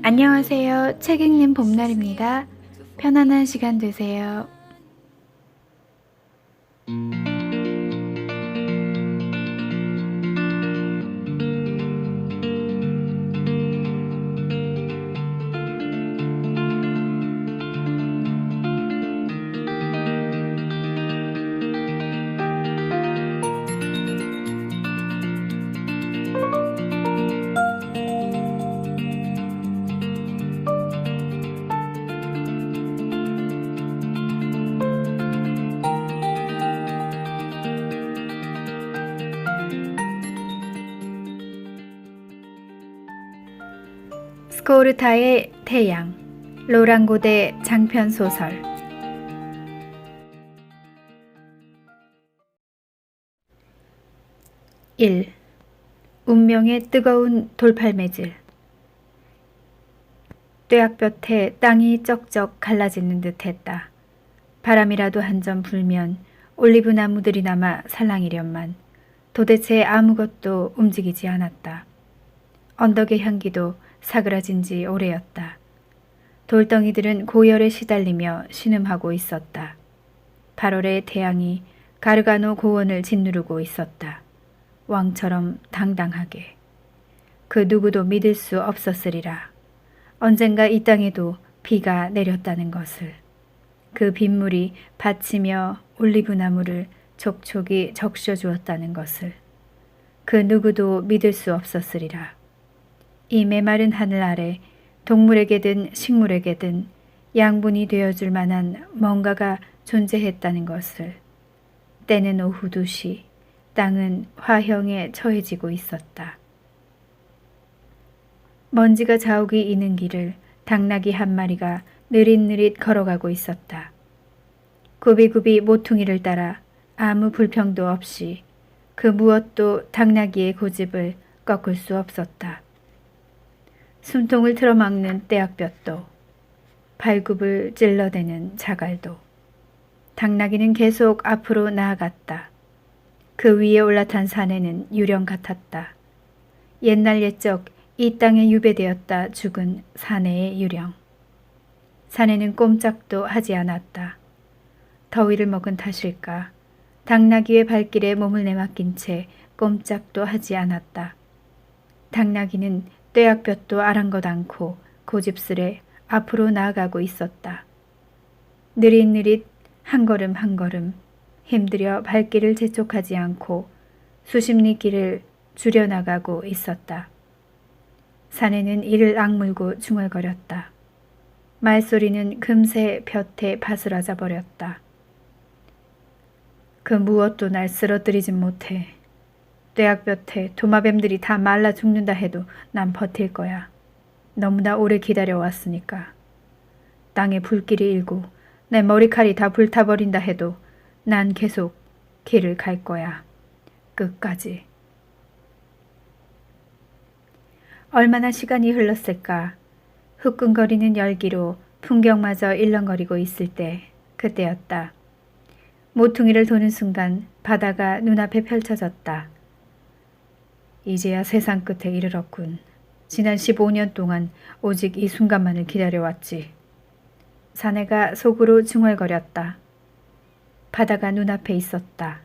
안녕하세요. 책 읽는 봄날입니다. 편안한 시간 되세요. 스코르타의 태양, 로랑 고대 장편 소설. 1. 운명의 뜨거운 돌팔매질. 뙤약볕에 땅이 쩍쩍 갈라지는 듯했다. 바람이라도 한 점 불면 올리브 나무들이 남아 살랑이련만 도대체 아무것도 움직이지 않았다. 언덕의 향기도 사그라진 지 오래였다. 돌덩이들은 고열에 시달리며 신음하고 있었다. 8월의 태양이 가르가노 고원을 짓누르고 있었다. 왕처럼 당당하게. 그 누구도 믿을 수 없었으리라. 언젠가 이 땅에도 비가 내렸다는 것을. 그 빗물이 받치며 올리브 나무를 촉촉이 적셔주었다는 것을. 그 누구도 믿을 수 없었으리라. 이 메마른 하늘 아래 동물에게든 식물에게든 양분이 되어줄 만한 뭔가가 존재했다는 것을. 때는 오후 2시, 땅은 화형에 처해지고 있었다. 먼지가 자욱이 이는 길을 당나귀 한 마리가 느릿느릿 걸어가고 있었다. 굽이굽이 모퉁이를 따라 아무 불평도 없이 그 무엇도 당나귀의 고집을 꺾을 수 없었다. 숨통을 틀어막는 뙤약볕도, 발굽을 찔러대는 자갈도. 당나귀는 계속 앞으로 나아갔다. 그 위에 올라탄 사내는 유령 같았다. 옛날 옛적 이 땅에 유배되었다 죽은 사내의 유령. 사내는 꼼짝도 하지 않았다. 더위를 먹은 탓일까? 당나귀의 발길에 몸을 내맡긴 채 꼼짝도 하지 않았다. 당나귀는 뙤약볕도 아랑곳 않고 고집스레 앞으로 나아가고 있었다. 느릿느릿 한 걸음 한 걸음 힘들여 발길을 재촉하지 않고 수십 리 길을 줄여나가고 있었다. 사내는 이를 악물고 중얼거렸다. 말소리는 금세 볕에 바스라져 버렸다. 그 무엇도 날 쓰러뜨리진 못해. 뙤약볕에 도마뱀들이 다 말라 죽는다 해도 난 버틸 거야. 너무나 오래 기다려왔으니까. 땅에 불길이 일고 내 머리칼이 다 불타버린다 해도 난 계속 길을 갈 거야. 끝까지. 얼마나 시간이 흘렀을까. 후끈거리는 열기로 풍경마저 일렁거리고 있을 때 그때였다. 모퉁이를 도는 순간 바다가 눈앞에 펼쳐졌다. 이제야 세상 끝에 이르렀군. 지난 15년 동안 오직 이 순간만을 기다려왔지. 사내가 속으로 중얼거렸다. 바다가 눈앞에 있었다.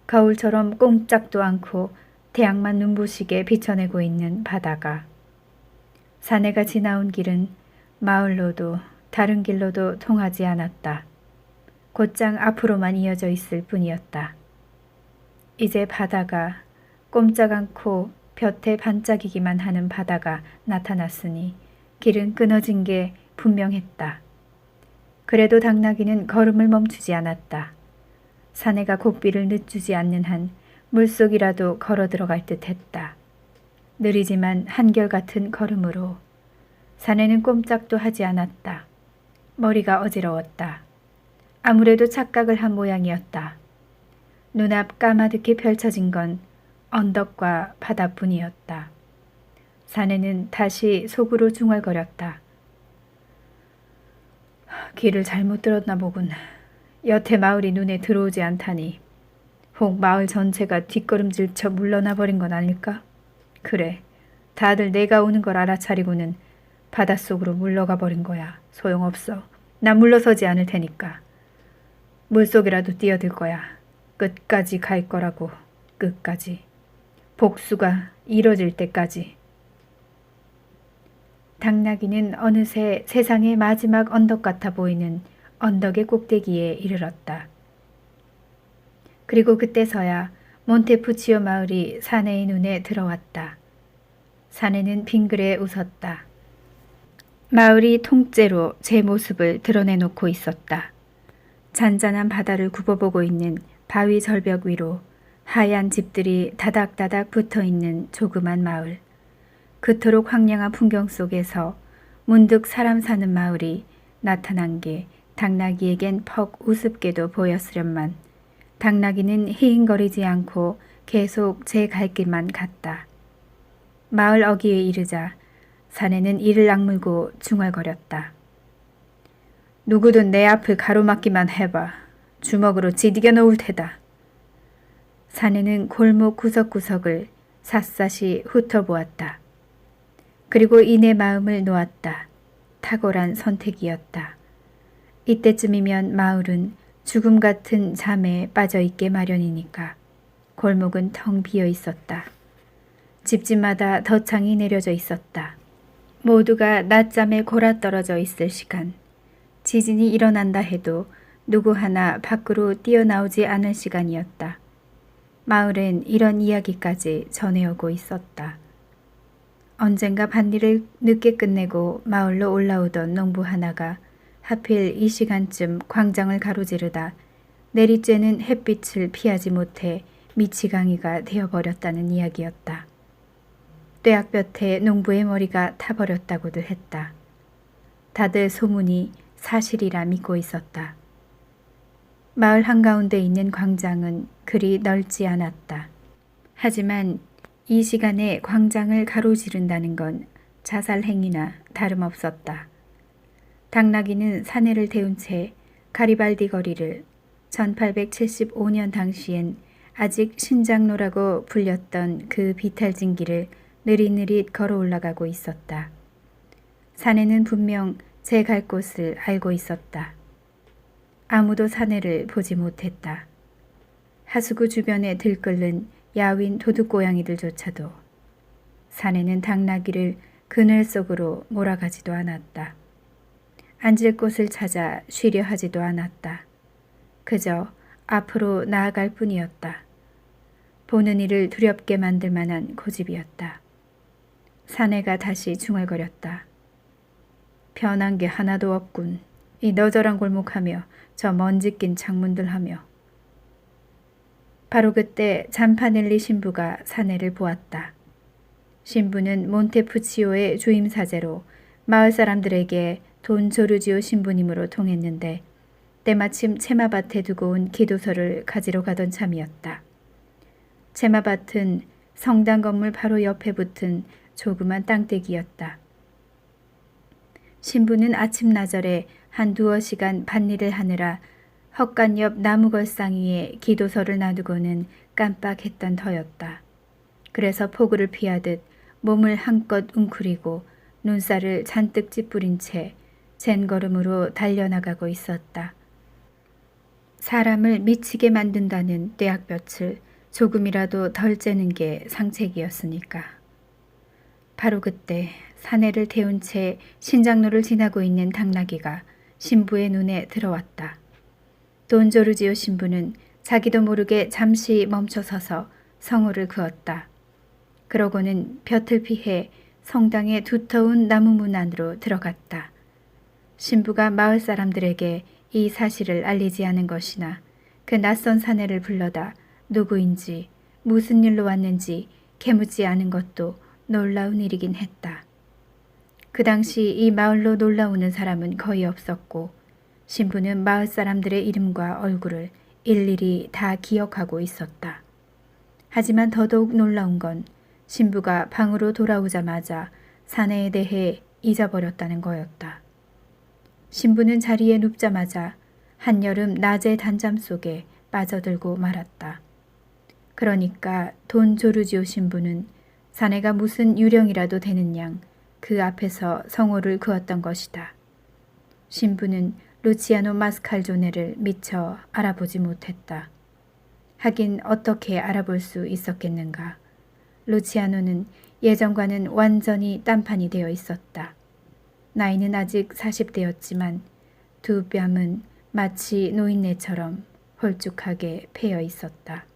거울처럼 꼼짝도 않고 태양만 눈부시게 비춰내고 있는 바다가. 사내가 지나온 길은 마을로도 다른 길로도 통하지 않았다. 곧장 앞으로만 이어져 있을 뿐이었다. 이제 바다가 꼼짝 않고 볕에 반짝이기만 하는 바다가 나타났으니 길은 끊어진 게 분명했다. 그래도 당나귀는 걸음을 멈추지 않았다. 사내가 고삐를 늦추지 않는 한 물속이라도 걸어 들어갈 듯 했다. 느리지만 한결같은 걸음으로. 사내는 꼼짝도 하지 않았다. 머리가 어지러웠다. 아무래도 착각을 한 모양이었다. 눈앞 까마득히 펼쳐진 건 언덕과 바다뿐이었다. 사내는 다시 속으로 중얼거렸다. 길을 잘못 들었나 보군. 여태 마을이 눈에 들어오지 않다니. 혹 마을 전체가 뒷걸음질쳐 물러나 버린 건 아닐까? 그래, 다들 내가 오는 걸 알아차리고는 바닷속으로 물러가 버린 거야. 소용없어. 나 물러서지 않을 테니까. 물속이라도 뛰어들 거야. 끝까지 갈 거라고. 끝까지. 복수가 이뤄질 때까지. 당나귀는 어느새 세상의 마지막 언덕 같아 보이는 언덕의 꼭대기에 이르렀다. 그리고 그때서야 몬테푸치오 마을이 사내의 눈에 들어왔다. 사내는 빙그레 웃었다. 마을이 통째로 제 모습을 드러내놓고 있었다. 잔잔한 바다를 굽어보고 있는 바위 절벽 위로 하얀 집들이 다닥다닥 붙어있는 조그만 마을. 그토록 황량한 풍경 속에서 문득 사람 사는 마을이 나타난 게 당나귀에겐 퍽 우습게도 보였으련만 당나귀는 히잉거리지 않고 계속 제 갈 길만 갔다. 마을 어귀에 이르자 사내는 이를 악물고 중얼거렸다. 누구든 내 앞을 가로막기만 해봐. 주먹으로 지디겨 놓을 테다. 사내는 골목 구석구석을 샅샅이 훑어보았다. 그리고 이내 마음을 놓았다. 탁월한 선택이었다. 이때쯤이면 마을은 죽음 같은 잠에 빠져있게 마련이니까. 골목은 텅 비어 있었다. 집집마다 덧창이 내려져 있었다. 모두가 낮잠에 골아떨어져 있을 시간. 지진이 일어난다 해도 누구 하나 밖으로 뛰어나오지 않을 시간이었다. 마을엔 이런 이야기까지 전해오고 있었다. 언젠가 밭일을 늦게 끝내고 마을로 올라오던 농부 하나가 하필 이 시간쯤 광장을 가로지르다 내리쬐는 햇빛을 피하지 못해 미치광이가 되어버렸다는 이야기였다. 뙤약볕에 농부의 머리가 타버렸다고도 했다. 다들 소문이 사실이라 믿고 있었다. 마을 한가운데 있는 광장은 그리 넓지 않았다. 하지만 이 시간에 광장을 가로지른다는 건 자살행위나 다름없었다. 당나귀는 사내를 태운 채 가리발디 거리를 1875년 당시엔 아직 신장로라고 불렸던 그 비탈진 길을 느릿느릿 걸어 올라가고 있었다. 사내는 분명 제 갈 곳을 알고 있었다. 아무도 사내를 보지 못했다. 하수구 주변에 들끓는 야윈 도둑고양이들조차도. 사내는 당나귀를 그늘 속으로 몰아가지도 않았다. 앉을 곳을 찾아 쉬려 하지도 않았다. 그저 앞으로 나아갈 뿐이었다. 보는 이를 두렵게 만들 만한 고집이었다. 사내가 다시 중얼거렸다. 변한 게 하나도 없군. 이 너저랑 골목하며 저 먼지 낀 창문들하며. 바로 그때 잠파넬리 신부가 사내를 보았다. 신부는 몬테푸치오의 주임사제로 마을 사람들에게 돈 조르지오 신부님으로 통했는데 때마침 채마밭에 두고 온 기도서를 가지러 가던 참이었다. 채마밭은 성당 건물 바로 옆에 붙은 조그만 땅떼기였다. 신부는 아침나절에 한 두어 시간 밭일을 하느라 헛간 옆 나무걸상 위에 기도서를 놔두고는 깜빡했던 터였다. 그래서 포구를 피하듯 몸을 한껏 웅크리고 눈살을 잔뜩 찌푸린 채 젠걸음으로 달려나가고 있었다. 사람을 미치게 만든다는 뙤약볕을 조금이라도 덜 쬐는 게 상책이었으니까. 바로 그때 사내를 태운 채 신장로를 지나고 있는 당나귀가 신부의 눈에 들어왔다. 돈 조르지오 신부는 자기도 모르게 잠시 멈춰서서 성호를 그었다. 그러고는 볕을 피해 성당의 두터운 나무문 안으로 들어갔다. 신부가 마을 사람들에게 이 사실을 알리지 않은 것이나 그 낯선 사내를 불러다 누구인지 무슨 일로 왔는지 캐묻지 않은 것도 놀라운 일이긴 했다. 그 당시 이 마을로 놀러오는 사람은 거의 없었고 신부는 마을 사람들의 이름과 얼굴을 일일이 다 기억하고 있었다. 하지만 더더욱 놀라운 건 신부가 방으로 돌아오자마자 사내에 대해 잊어버렸다는 거였다. 신부는 자리에 눕자마자 한여름 낮의 단잠 속에 빠져들고 말았다. 그러니까 돈 조르지오 신부는 사내가 무슨 유령이라도 되는 양 그 앞에서 성호를 그었던 것이다. 신부는 루치아노 마스칼조네를 미처 알아보지 못했다. 하긴 어떻게 알아볼 수 있었겠는가. 루치아노는 예전과는 완전히 딴판이 되어 있었다. 나이는 아직 40대였지만 두 뺨은 마치 노인네처럼 홀쭉하게 패여 있었다.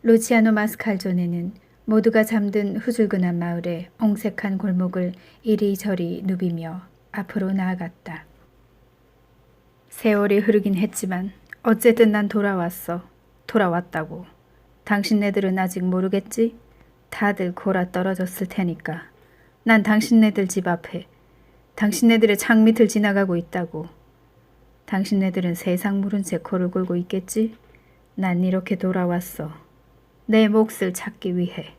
루치아노 마스칼조네는 모두가 잠든 후줄근한 마을의 옹색한 골목을 이리저리 누비며 앞으로 나아갔다. 세월이 흐르긴 했지만 어쨌든 난 돌아왔어. 돌아왔다고. 당신네들은 아직 모르겠지? 다들 골아 떨어졌을 테니까. 난 당신네들 집 앞에, 당신네들의 창 밑을 지나가고 있다고. 당신네들은 세상 모른 채 코를 골고 있겠지? 난 이렇게 돌아왔어. 내 몫을 찾기 위해.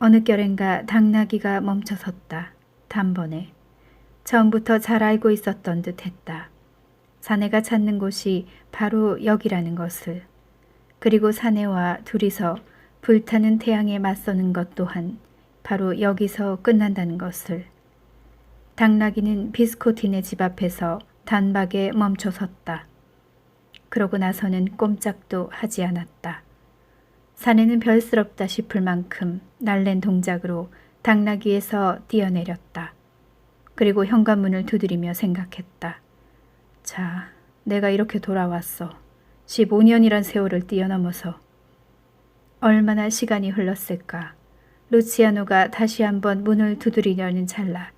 어느 결엔가 당나귀가 멈춰섰다. 단번에. 처음부터 잘 알고 있었던 듯 했다. 사내가 찾는 곳이 바로 여기라는 것을. 그리고 사내와 둘이서 불타는 태양에 맞서는 것 또한 바로 여기서 끝난다는 것을. 당나귀는 비스코티네 집 앞에서 단박에 멈춰섰다. 그러고 나서는 꼼짝도 하지 않았다. 사내는 별스럽다 싶을 만큼 날랜 동작으로 당나귀에서 뛰어내렸다. 그리고 현관문을 두드리며 생각했다. 자, 내가 이렇게 돌아왔어. 15년이란 세월을 뛰어넘어서. 얼마나 시간이 흘렀을까. 루치아노가 다시 한번 문을 두드리려는 찰나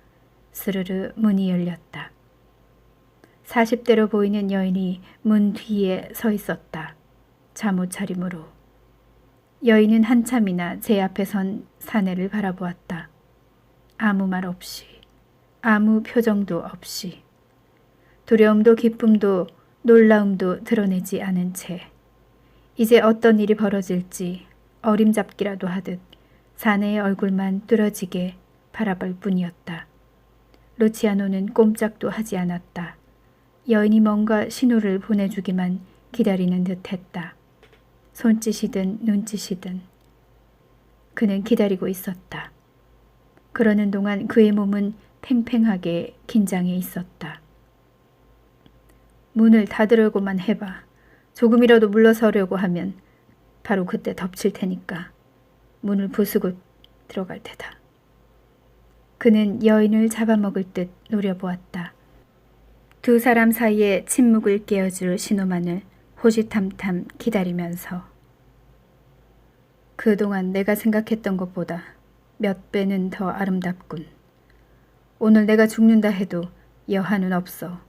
스르르 문이 열렸다. 40대로 보이는 여인이 문 뒤에 서 있었다. 잠옷 차림으로. 여인은 한참이나 제 앞에 선 사내를 바라보았다. 아무 말 없이, 아무 표정도 없이, 두려움도 기쁨도 놀라움도 드러내지 않은 채 이제 어떤 일이 벌어질지 어림잡기라도 하듯 사내의 얼굴만 뚫어지게 바라볼 뿐이었다. 루치아노는 꼼짝도 하지 않았다. 여인이 뭔가 신호를 보내주기만 기다리는 듯했다. 손짓이든 눈짓이든 그는 기다리고 있었다. 그러는 동안 그의 몸은 팽팽하게 긴장해 있었다. 문을 닫으려고만 해봐. 조금이라도 물러서려고 하면 바로 그때 덮칠 테니까 문을 부수고 들어갈 테다. 그는 여인을 잡아먹을 듯 노려보았다. 두 사람 사이에 침묵을 깨어줄 신호만을 호시탐탐 기다리면서. 그동안 내가 생각했던 것보다 몇 배는 더 아름답군. 오늘 내가 죽는다 해도 여한은 없어.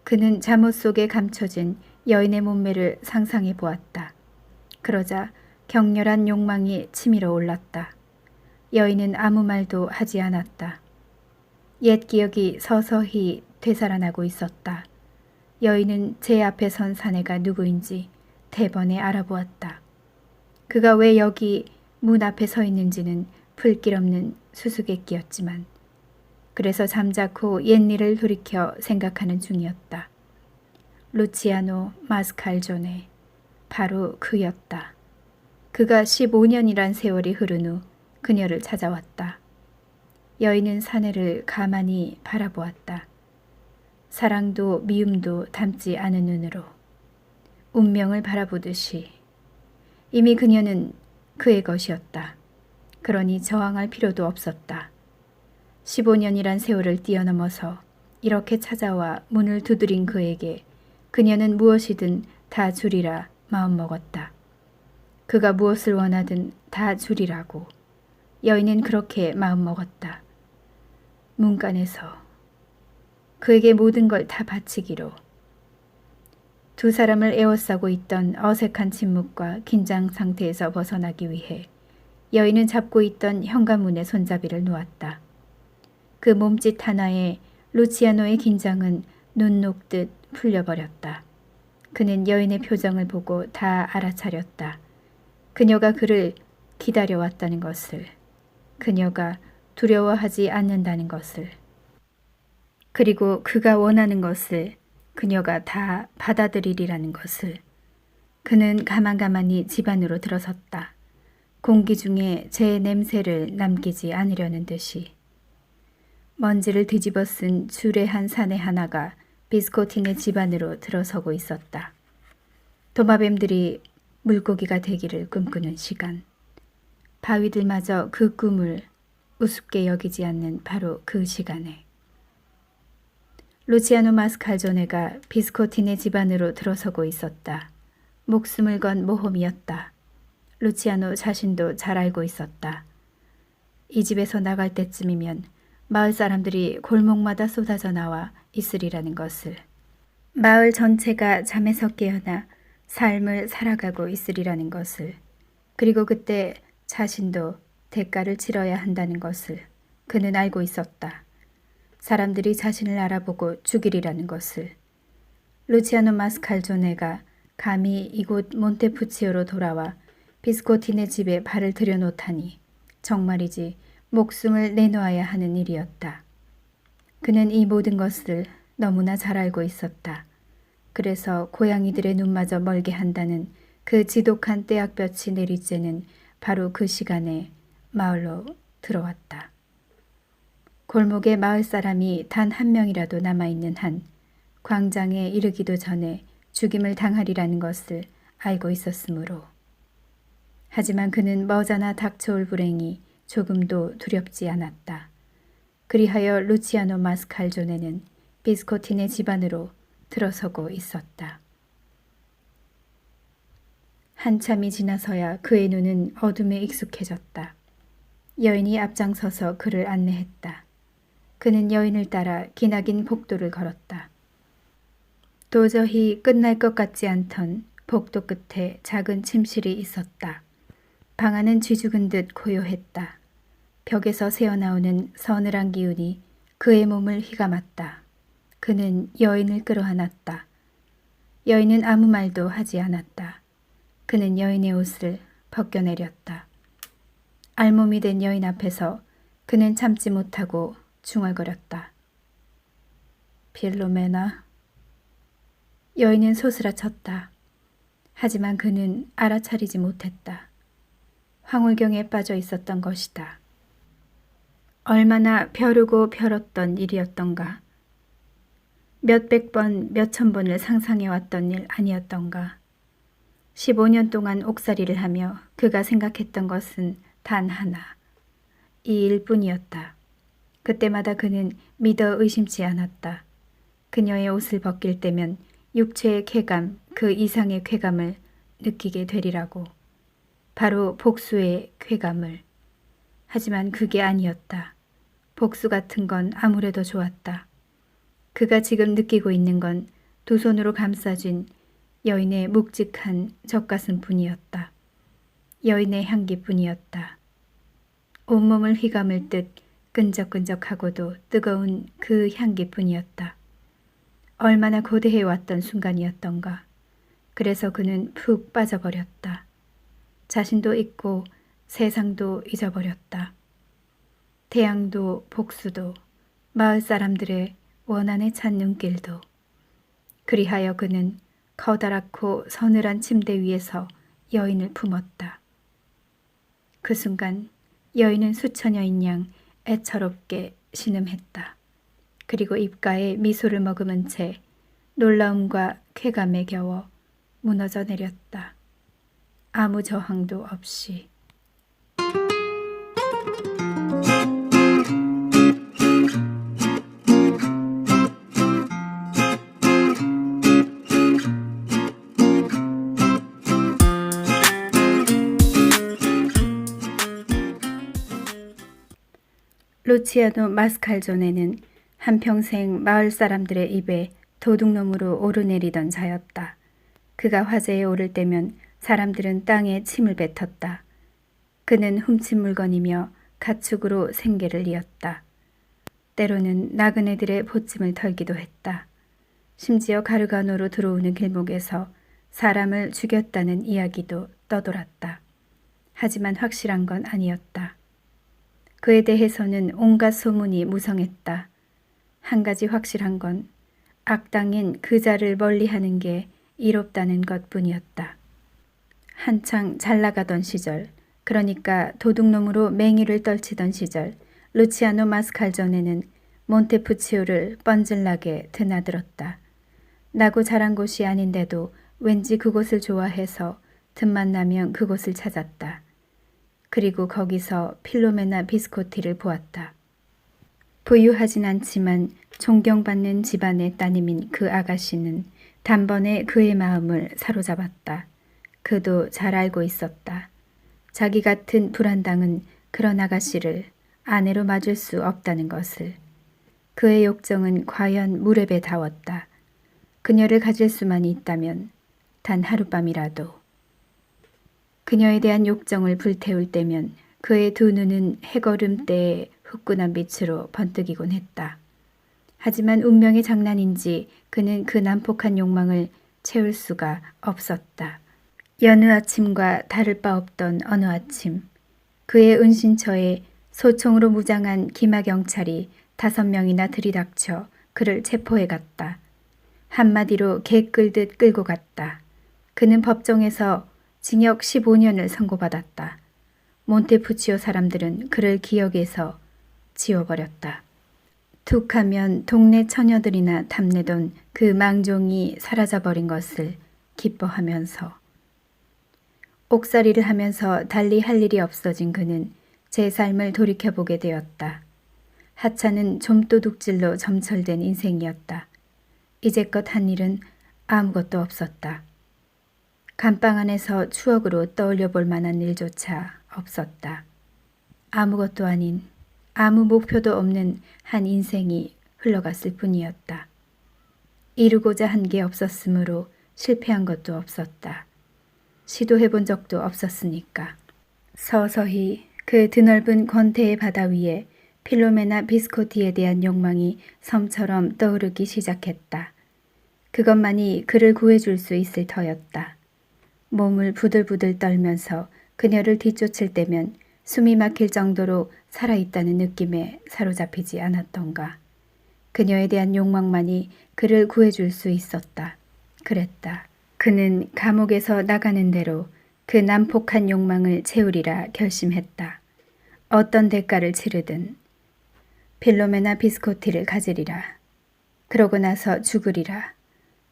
그는 잠옷 속에 감춰진 여인의 몸매를 상상해 보았다. 그러자 격렬한 욕망이 치밀어 올랐다. 여인은 아무 말도 하지 않았다. 옛 기억이 서서히 되살아나고 있었다. 여인은 제 앞에 선 사내가 누구인지 대번에 알아보았다. 그가 왜 여기 문 앞에 서 있는지는 풀길 없는 수수께끼였지만 그래서 잠자코 옛일을 돌이켜 생각하는 중이었다. 루치아노 마스칼조네, 바로 그였다. 그가 15년이란 세월이 흐른 후 그녀를 찾아왔다. 여인은 사내를 가만히 바라보았다. 사랑도 미움도 담지 않은 눈으로 운명을 바라보듯이. 이미 그녀는 그의 것이었다. 그러니 저항할 필요도 없었다. 15년이란 세월을 뛰어넘어서 이렇게 찾아와 문을 두드린 그에게 그녀는 무엇이든 다 주리라 마음먹었다. 그가 무엇을 원하든 다 주리라고. 여인은 그렇게 마음먹었다. 문간에서 그에게 모든 걸 다 바치기로. 두 사람을 에워싸고 있던 어색한 침묵과 긴장 상태에서 벗어나기 위해 여인은 잡고 있던 현관문의 손잡이를 놓았다. 그 몸짓 하나에 루치아노의 긴장은 눈 녹듯 풀려버렸다. 그는 여인의 표정을 보고 다 알아차렸다. 그녀가 그를 기다려왔다는 것을, 그녀가 두려워하지 않는다는 것을, 그리고 그가 원하는 것을 그녀가 다 받아들이리라는 것을. 그는 가만가만히 집 안으로 들어섰다. 공기 중에 제 냄새를 남기지 않으려는 듯이. 먼지를 뒤집어 쓴 주례한 사내 하나가 비스코틴의 집 안으로 들어서고 있었다. 도마뱀들이 물고기가 되기를 꿈꾸는 시간. 바위들마저 그 꿈을 우습게 여기지 않는 바로 그 시간에 루치아노 마스칼조네가 비스코틴의 집 안으로 들어서고 있었다. 목숨을 건 모험이었다. 루치아노 자신도 잘 알고 있었다. 이 집에서 나갈 때쯤이면 마을 사람들이 골목마다 쏟아져 나와 있으리라는 것을. 마을 전체가 잠에서 깨어나 삶을 살아가고 있으리라는 것을. 그리고 그때 자신도 대가를 치러야 한다는 것을 그는 알고 있었다. 사람들이 자신을 알아보고 죽이리라는 것을. 루치아노 마스칼조네가 감히 이곳 몬테푸치오로 돌아와 비스코틴의 집에 발을 들여놓다니 정말이지 목숨을 내놓아야 하는 일이었다. 그는 이 모든 것을 너무나 잘 알고 있었다. 그래서 고양이들의 눈마저 멀게 한다는 그 지독한 떼약볕이 내리쬐는 바로 그 시간에 마을로 들어왔다. 골목에 마을 사람이 단 한 명이라도 남아있는 한 광장에 이르기도 전에 죽임을 당하리라는 것을 알고 있었으므로. 하지만 그는 머지나 닥쳐올 불행이 조금도 두렵지 않았다. 그리하여 루치아노 마스칼조네는 비스코틴의 집 안으로 들어서고 있었다. 한참이 지나서야 그의 눈은 어둠에 익숙해졌다. 여인이 앞장서서 그를 안내했다. 그는 여인을 따라 기나긴 복도를 걸었다. 도저히 끝날 것 같지 않던 복도 끝에 작은 침실이 있었다. 방 안은 쥐죽은 듯 고요했다. 벽에서 새어나오는 서늘한 기운이 그의 몸을 휘감았다. 그는 여인을 끌어안았다. 여인은 아무 말도 하지 않았다. 그는 여인의 옷을 벗겨내렸다. 알몸이 된 여인 앞에서 그는 참지 못하고 중얼거렸다. 필로메나. 여인은 소스라쳤다. 하지만 그는 알아차리지 못했다. 황홀경에 빠져 있었던 것이다. 얼마나 벼르고 벼렀던 일이었던가. 몇백 번, 몇천 번을 상상해왔던 일 아니었던가. 15년 동안 옥살이를 하며 그가 생각했던 것은 단 하나. 이 일뿐이었다. 그때마다 그는 믿어 의심치 않았다. 그녀의 옷을 벗길 때면 육체의 쾌감, 그 이상의 쾌감을 느끼게 되리라고. 바로 복수의 쾌감을. 하지만 그게 아니었다. 복수 같은 건 아무래도 좋았다. 그가 지금 느끼고 있는 건 두 손으로 감싸진 여인의 묵직한 젖가슴뿐이었다. 여인의 향기뿐이었다. 온몸을 휘감을 듯 끈적끈적하고도 뜨거운 그 향기뿐이었다. 얼마나 고대해왔던 순간이었던가. 그래서 그는 푹 빠져버렸다. 자신도 잊고 세상도 잊어버렸다. 태양도 복수도 마을 사람들의 원한에 찬 눈길도. 그리하여 그는 커다랗고 서늘한 침대 위에서 여인을 품었다. 그 순간 여인은 수처녀인 양 애처롭게 신음했다. 그리고 입가에 미소를 머금은 채 놀라움과 쾌감에 겨워 무너져 내렸다. 아무 저항도 없이. 루치아노 마스칼조네는 한평생 마을 사람들의 입에 도둑놈으로 오르내리던 자였다. 그가 화제에 오를 때면 사람들은 땅에 침을 뱉었다. 그는 훔친 물건이며 가축으로 생계를 이었다. 때로는 나그네들의 보찜을 털기도 했다. 심지어 가르가노로 들어오는 길목에서 사람을 죽였다는 이야기도 떠돌았다. 하지만 확실한 건 아니었다. 그에 대해서는 온갖 소문이 무성했다. 한 가지 확실한 건 악당인 그자를 멀리하는 게 이롭다는 것뿐이었다. 한창 잘 나가던 시절 그러니까 도둑놈으로 맹위를 떨치던 시절 루치아노 마스칼조네는 몬테푸치오를 뻔질나게 드나들었다. 나고 자란 곳이 아닌데도 왠지 그곳을 좋아해서 틈만 나면 그곳을 찾았다. 그리고 거기서 필로메나 비스코티를 보았다. 부유하진 않지만 존경받는 집안의 따님인 그 아가씨는 단번에 그의 마음을 사로잡았다. 그도 잘 알고 있었다. 자기 같은 불안당은 그런 아가씨를 아내로 맞을 수 없다는 것을. 그의 욕정은 과연 무렵에 닿았다. 그녀를 가질 수만 있다면 단 하룻밤이라도. 그녀에 대한 욕정을 불태울 때면 그의 두 눈은 해걸음대의 후끈한 빛으로 번뜩이곤 했다. 하지만 운명의 장난인지 그는 그 난폭한 욕망을 채울 수가 없었다. 여느 아침과 다를 바 없던 어느 아침, 그의 은신처에 소총으로 무장한 기마경찰이 5명이나 들이닥쳐 그를 체포해 갔다. 한마디로 개 끌듯 끌고 갔다. 그는 법정에서 징역 15년을 선고받았다. 몬테푸치오 사람들은 그를 기억에서 지워버렸다. 툭하면 동네 처녀들이나 탐내던 그 망종이 사라져버린 것을 기뻐하면서. 옥살이를 하면서 달리 할 일이 없어진 그는 제 삶을 돌이켜보게 되었다. 하찮은 좀도둑질로 점철된 인생이었다. 이제껏 한 일은 아무것도 없었다. 감방 안에서 추억으로 떠올려 볼 만한 일조차 없었다. 아무것도 아닌, 아무 목표도 없는 한 인생이 흘러갔을 뿐이었다. 이루고자 한 게 없었으므로 실패한 것도 없었다. 시도해본 적도 없었으니까. 서서히 그 드넓은 권태의 바다 위에 필로메나 비스코티에 대한 욕망이 섬처럼 떠오르기 시작했다. 그것만이 그를 구해줄 수 있을 터였다. 몸을 부들부들 떨면서 그녀를 뒤쫓을 때면 숨이 막힐 정도로 살아있다는 느낌에 사로잡히지 않았던가. 그녀에 대한 욕망만이 그를 구해줄 수 있었다. 그랬다. 그는 감옥에서 나가는 대로 그 난폭한 욕망을 채우리라 결심했다. 어떤 대가를 치르든 필로메나 비스코티를 가지리라. 그러고 나서 죽으리라.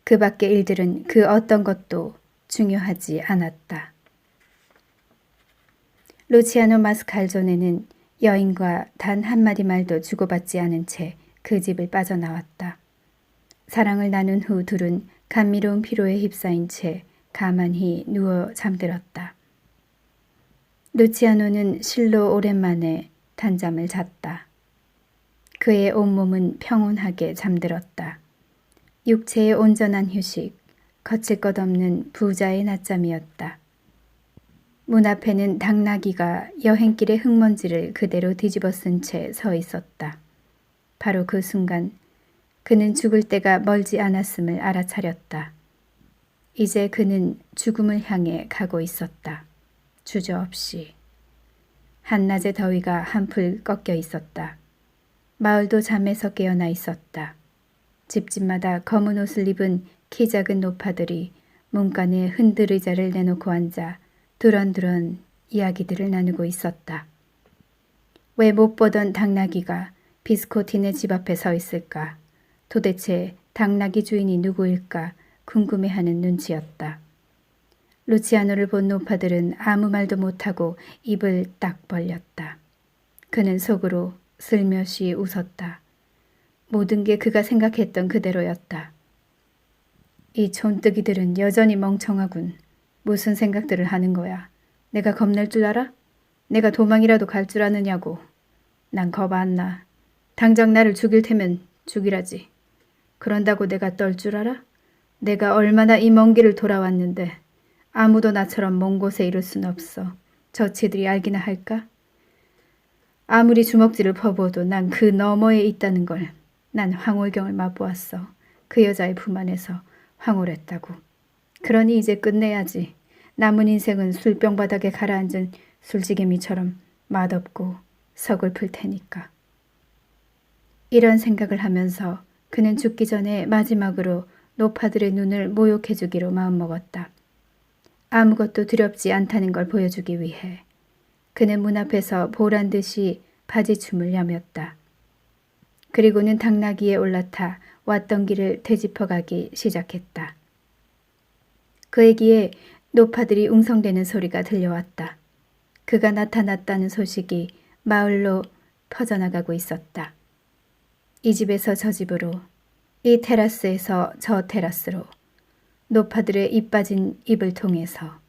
그 밖의 일들은 그 어떤 것도 중요하지 않았다. 루치아노 마스칼조네는 여인과 단 한마디 말도 주고받지 않은 채 그 집을 빠져나왔다. 사랑을 나눈 후 둘은 감미로운 피로에 휩싸인 채 가만히 누워 잠들었다. 루치아노는 실로 오랜만에 단잠을 잤다. 그의 온몸은 평온하게 잠들었다. 육체의 온전한 휴식, 거칠 것 없는 부자의 낮잠이었다. 문 앞에는 당나귀가 여행길의 흙먼지를 그대로 뒤집어 쓴 채 서 있었다. 바로 그 순간 그는 죽을 때가 멀지 않았음을 알아차렸다. 이제 그는 죽음을 향해 가고 있었다. 주저없이. 한낮의 더위가 한풀 꺾여 있었다. 마을도 잠에서 깨어나 있었다. 집집마다 검은 옷을 입은 키 작은 노파들이 문간에 흔들 의자를 내놓고 앉아 두런두런 이야기들을 나누고 있었다. 왜 못 보던 당나귀가 비스코티네 집 앞에 서 있을까? 도대체 당나귀 주인이 누구일까 궁금해하는 눈치였다. 루치아노를 본 노파들은 아무 말도 못하고 입을 딱 벌렸다. 그는 속으로 슬며시 웃었다. 모든 게 그가 생각했던 그대로였다. 이 촌뜨기들은 여전히 멍청하군. 무슨 생각들을 하는 거야. 내가 겁낼 줄 알아? 내가 도망이라도 갈 줄 아느냐고. 난 겁 안 나. 당장 나를 죽일 테면 죽이라지. 그런다고 내가 떨 줄 알아? 내가 얼마나 이 먼 길을 돌아왔는데 아무도 나처럼 먼 곳에 이를 순 없어. 저치들이 알기나 할까? 아무리 주먹질을 퍼부어도 난 그 너머에 있다는 걸. 난 황홀경을 맛보았어. 그 여자의 품 안에서 황홀했다고. 그러니 이제 끝내야지. 남은 인생은 술병 바닥에 가라앉은 술지개미처럼 맛없고 서글플 테니까. 이런 생각을 하면서 그는 죽기 전에 마지막으로 노파들의 눈을 모욕해주기로 마음먹었다. 아무것도 두렵지 않다는 걸 보여주기 위해. 그는 문 앞에서 보란 듯이 바지춤을 여몄다. 그리고는 당나귀에 올라타 왔던 길을 되짚어가기 시작했다. 그의 귀에 노파들이 웅성대는 소리가 들려왔다. 그가 나타났다는 소식이 마을로 퍼져나가고 있었다. 이 집에서 저 집으로, 이 테라스에서 저 테라스로, 노파들의 입 빠진 입을 통해서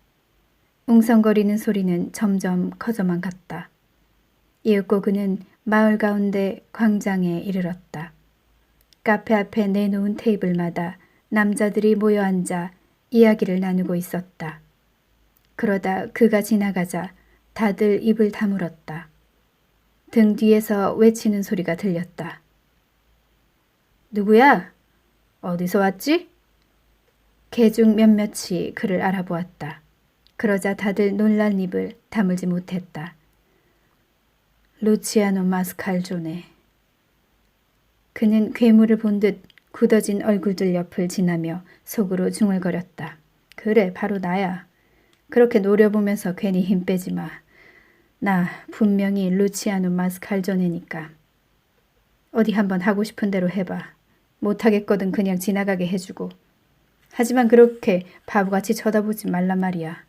웅성거리는 소리는 점점 커져만 갔다. 이윽고 그는 마을 가운데 광장에 이르렀다. 카페 앞에 내놓은 테이블마다 남자들이 모여 앉아 이야기를 나누고 있었다. 그러다 그가 지나가자 다들 입을 다물었다. 등 뒤에서 외치는 소리가 들렸다. 누구야? 어디서 왔지? 개중 몇몇이 그를 알아보았다. 그러자 다들 놀란 입을 다물지 못했다. 루치아노 마스칼조네. 그는 괴물을 본 듯 굳어진 얼굴들 옆을 지나며 속으로 중얼거렸다. 그래, 바로 나야. 그렇게 노려보면서 괜히 힘 빼지 마. 나 분명히 루치아노 마스칼조네니까. 어디 한번 하고 싶은 대로 해봐. 못하겠거든 그냥 지나가게 해주고. 하지만 그렇게 바보같이 쳐다보지 말란 말이야.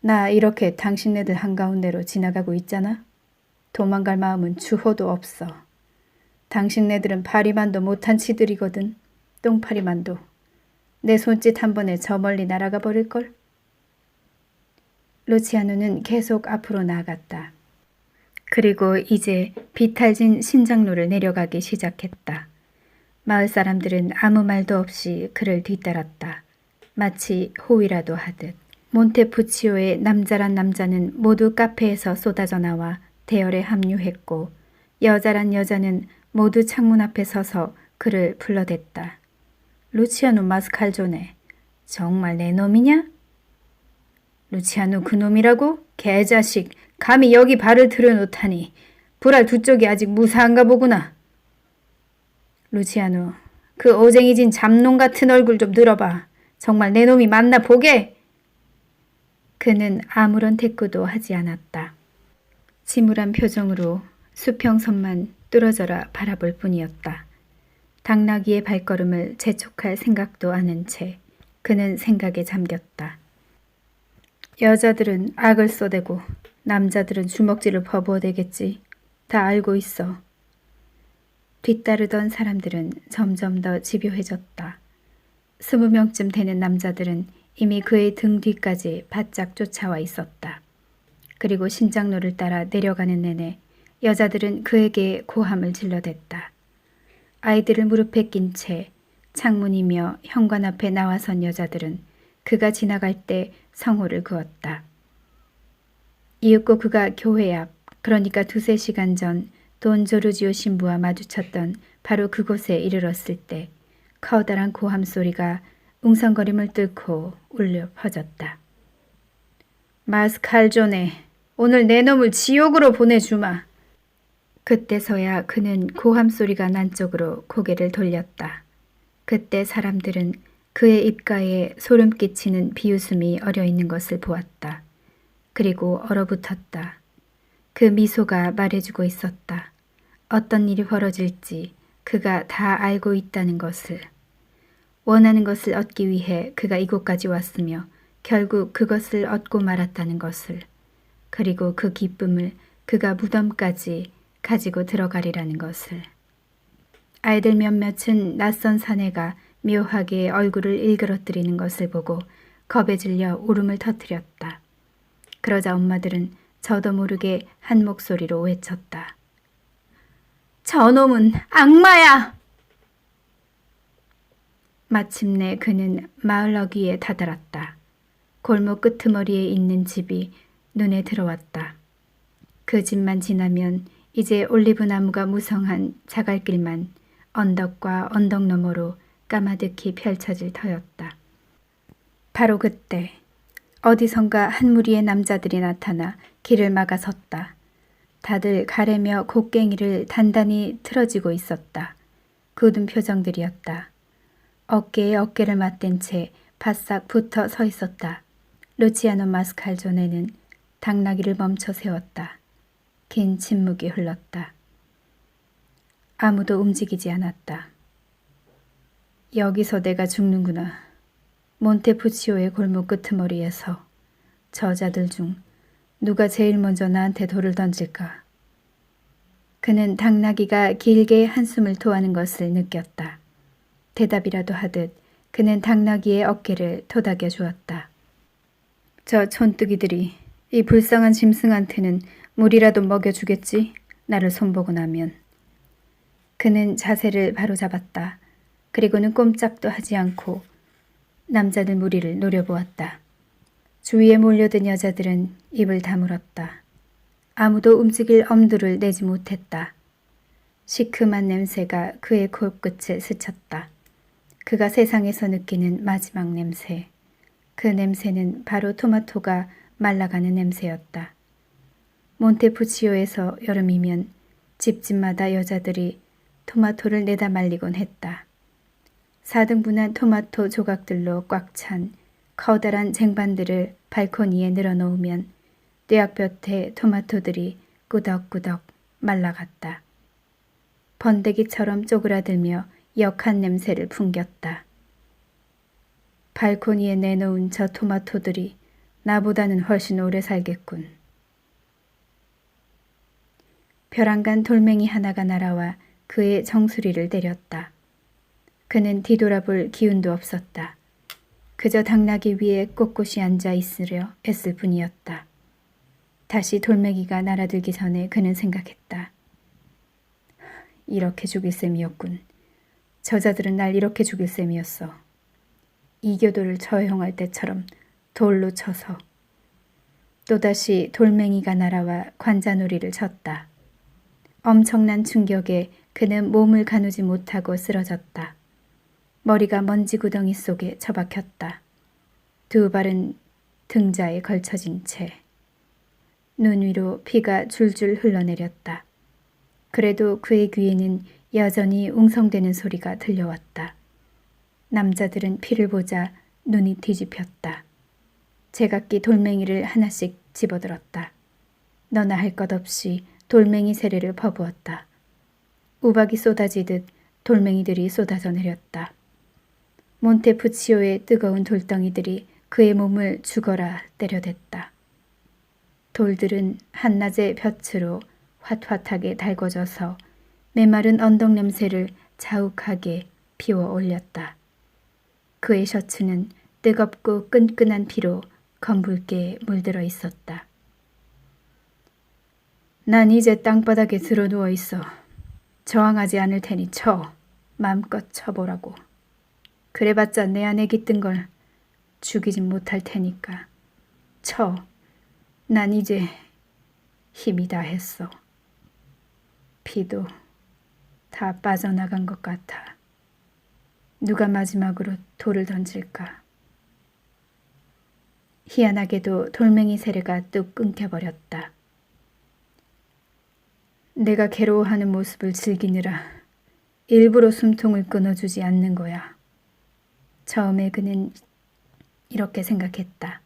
나 이렇게 당신네들 한가운데로 지나가고 있잖아. 도망갈 마음은 주호도 없어. 당신네들은 파리만도 못한 치들이거든. 똥파리만도. 내 손짓 한 번에 저 멀리 날아가 버릴걸? 루치아노는 계속 앞으로 나아갔다. 그리고 이제 비탈진 신장로를 내려가기 시작했다. 마을 사람들은 아무 말도 없이 그를 뒤따랐다. 마치 호위라도 하듯. 몬테푸치오의 남자란 남자는 모두 카페에서 쏟아져 나와 대열에 합류했고 여자란 여자는 모두 창문 앞에 서서 그를 불러댔다. 루치아노 마스칼조네, 정말 내 놈이냐? 루치아노 그놈이라고? 개자식, 감히 여기 발을 들여놓다니. 불알 두 쪽이 아직 무사한가 보구나. 루치아노, 그 오쟁이진 잡놈 같은 얼굴 좀 들어봐. 정말 내 놈이 맞나 보게? 그는 아무런 대꾸도 하지 않았다. 침울한 표정으로 수평선만 뚫어져라 바라볼 뿐이었다. 당나귀의 발걸음을 재촉할 생각도 않은 채 그는 생각에 잠겼다. 여자들은 악을 쏘대고 남자들은 주먹질을 퍼부어대겠지. 다 알고 있어. 뒤따르던 사람들은 점점 더 집요해졌다. 20명쯤 되는 남자들은 이미 그의 등 뒤까지 바짝 쫓아와 있었다. 그리고 신장로를 따라 내려가는 내내 여자들은 그에게 고함을 질러댔다. 아이들을 무릎에 낀 채 창문이며 현관 앞에 나와선 여자들은 그가 지나갈 때 성호를 그었다. 이윽고 그가 교회 앞, 그러니까 2-3시간 전 돈 조르지오 신부와 마주쳤던 바로 그곳에 이르렀을 때 커다란 고함 소리가 웅성거림을 뚫고 울려 퍼졌다. 마스칼조네, 오늘 내 놈을 지옥으로 보내주마. 그때서야 그는 고함 소리가 난 쪽으로 고개를 돌렸다. 그때 사람들은 그의 입가에 소름 끼치는 비웃음이 어려있는 것을 보았다. 그리고 얼어붙었다. 그 미소가 말해주고 있었다. 어떤 일이 벌어질지 그가 다 알고 있다는 것을. 원하는 것을 얻기 위해 그가 이곳까지 왔으며 결국 그것을 얻고 말았다는 것을. 그리고 그 기쁨을 그가 무덤까지 가지고 들어가리라는 것을. 아이들 몇몇은 낯선 사내가 묘하게 얼굴을 일그러뜨리는 것을 보고 겁에 질려 울음을 터뜨렸다. 그러자 엄마들은 저도 모르게 한 목소리로 외쳤다. 저놈은 악마야! 마침내 그는 마을 어귀에 다다랐다. 골목 끄트머리에 있는 집이 눈에 들어왔다. 그 집만 지나면 이제 올리브 나무가 무성한 자갈길만 언덕과 언덕 너머로 까마득히 펼쳐질 터였다. 바로 그때 어디선가 한 무리의 남자들이 나타나 길을 막아섰다. 다들 가래며 곡괭이를 단단히 틀어지고 있었다. 굳은 표정들이었다. 어깨에 어깨를 맞댄 채 바싹 붙어 서 있었다. 루치아노 마스칼조네는 당나귀를 멈춰 세웠다. 긴 침묵이 흘렀다. 아무도 움직이지 않았다. 여기서 내가 죽는구나. 몬테푸치오의 골목 끄트머리에서 저자들 중 누가 제일 먼저 나한테 돌을 던질까? 그는 당나귀가 길게 한숨을 토하는 것을 느꼈다. 대답이라도 하듯 그는 당나귀의 어깨를 토닥여 주었다. 저 촌뜨기들이 이 불쌍한 짐승한테는 물이라도 먹여주겠지? 나를 손보고 나면. 그는 자세를 바로잡았다. 그리고는 꼼짝도 하지 않고 남자들 무리를 노려보았다. 주위에 몰려든 여자들은 입을 다물었다. 아무도 움직일 엄두를 내지 못했다. 시큼한 냄새가 그의 코끝을 스쳤다. 그가 세상에서 느끼는 마지막 냄새. 그 냄새는 바로 토마토가 말라가는 냄새였다. 몬테푸치오에서 여름이면 집집마다 여자들이 토마토를 내다 말리곤 했다. 4등분한 토마토 조각들로 꽉 찬 커다란 쟁반들을 발코니에 늘어놓으면 뙤약볕에 토마토들이 꾸덕꾸덕 말라갔다. 번데기처럼 쪼그라들며 역한 냄새를 풍겼다. 발코니에 내놓은 저 토마토들이 나보다는 훨씬 오래 살겠군. 벼랑간 돌멩이 하나가 날아와 그의 정수리를 때렸다. 그는 뒤돌아볼 기운도 없었다. 그저 당나귀 위에 꼿꼿이 앉아 있으려 애쓸 뿐이었다. 다시 돌멩이가 날아들기 전에 그는 생각했다. 이렇게 죽일 셈이었군. 저자들은 날 이렇게 죽일 셈이었어. 이교도를 처형할 때처럼 돌로 쳐서. 또다시 돌멩이가 날아와 관자놀이를 쳤다. 엄청난 충격에 그는 몸을 가누지 못하고 쓰러졌다. 머리가 먼지 구덩이 속에 처박혔다. 두 발은 등자에 걸쳐진 채. 눈 위로 피가 줄줄 흘러내렸다. 그래도 그의 귀에는 여전히 웅성대는 소리가 들려왔다. 남자들은 피를 보자 눈이 뒤집혔다. 제각기 돌멩이를 하나씩 집어들었다. 너나 할 것 없이 돌멩이 세례를 퍼부었다. 우박이 쏟아지듯 돌멩이들이 쏟아져 내렸다. 몬테푸치오의 뜨거운 돌덩이들이 그의 몸을 죽어라 때려댔다. 돌들은 한낮의 볕으로 활활하게 달궈져서 메마른 언덕 냄새를 자욱하게 피워 올렸다. 그의 셔츠는 뜨겁고 끈끈한 피로 검붉게 물들어 있었다. 난 이제 땅바닥에 들어 누워 있어. 저항하지 않을 테니 쳐. 마음껏 쳐보라고. 그래봤자 내 안에 깃든 걸 죽이진 못할 테니까. 쳐. 난 이제 힘이 다 했어. 피도 다 빠져나간 것 같아. 누가 마지막으로 돌을 던질까? 희한하게도 돌멩이 세례가 뚝 끊겨버렸다. 내가 괴로워하는 모습을 즐기느라 일부러 숨통을 끊어주지 않는 거야. 처음에 그는 이렇게 생각했다.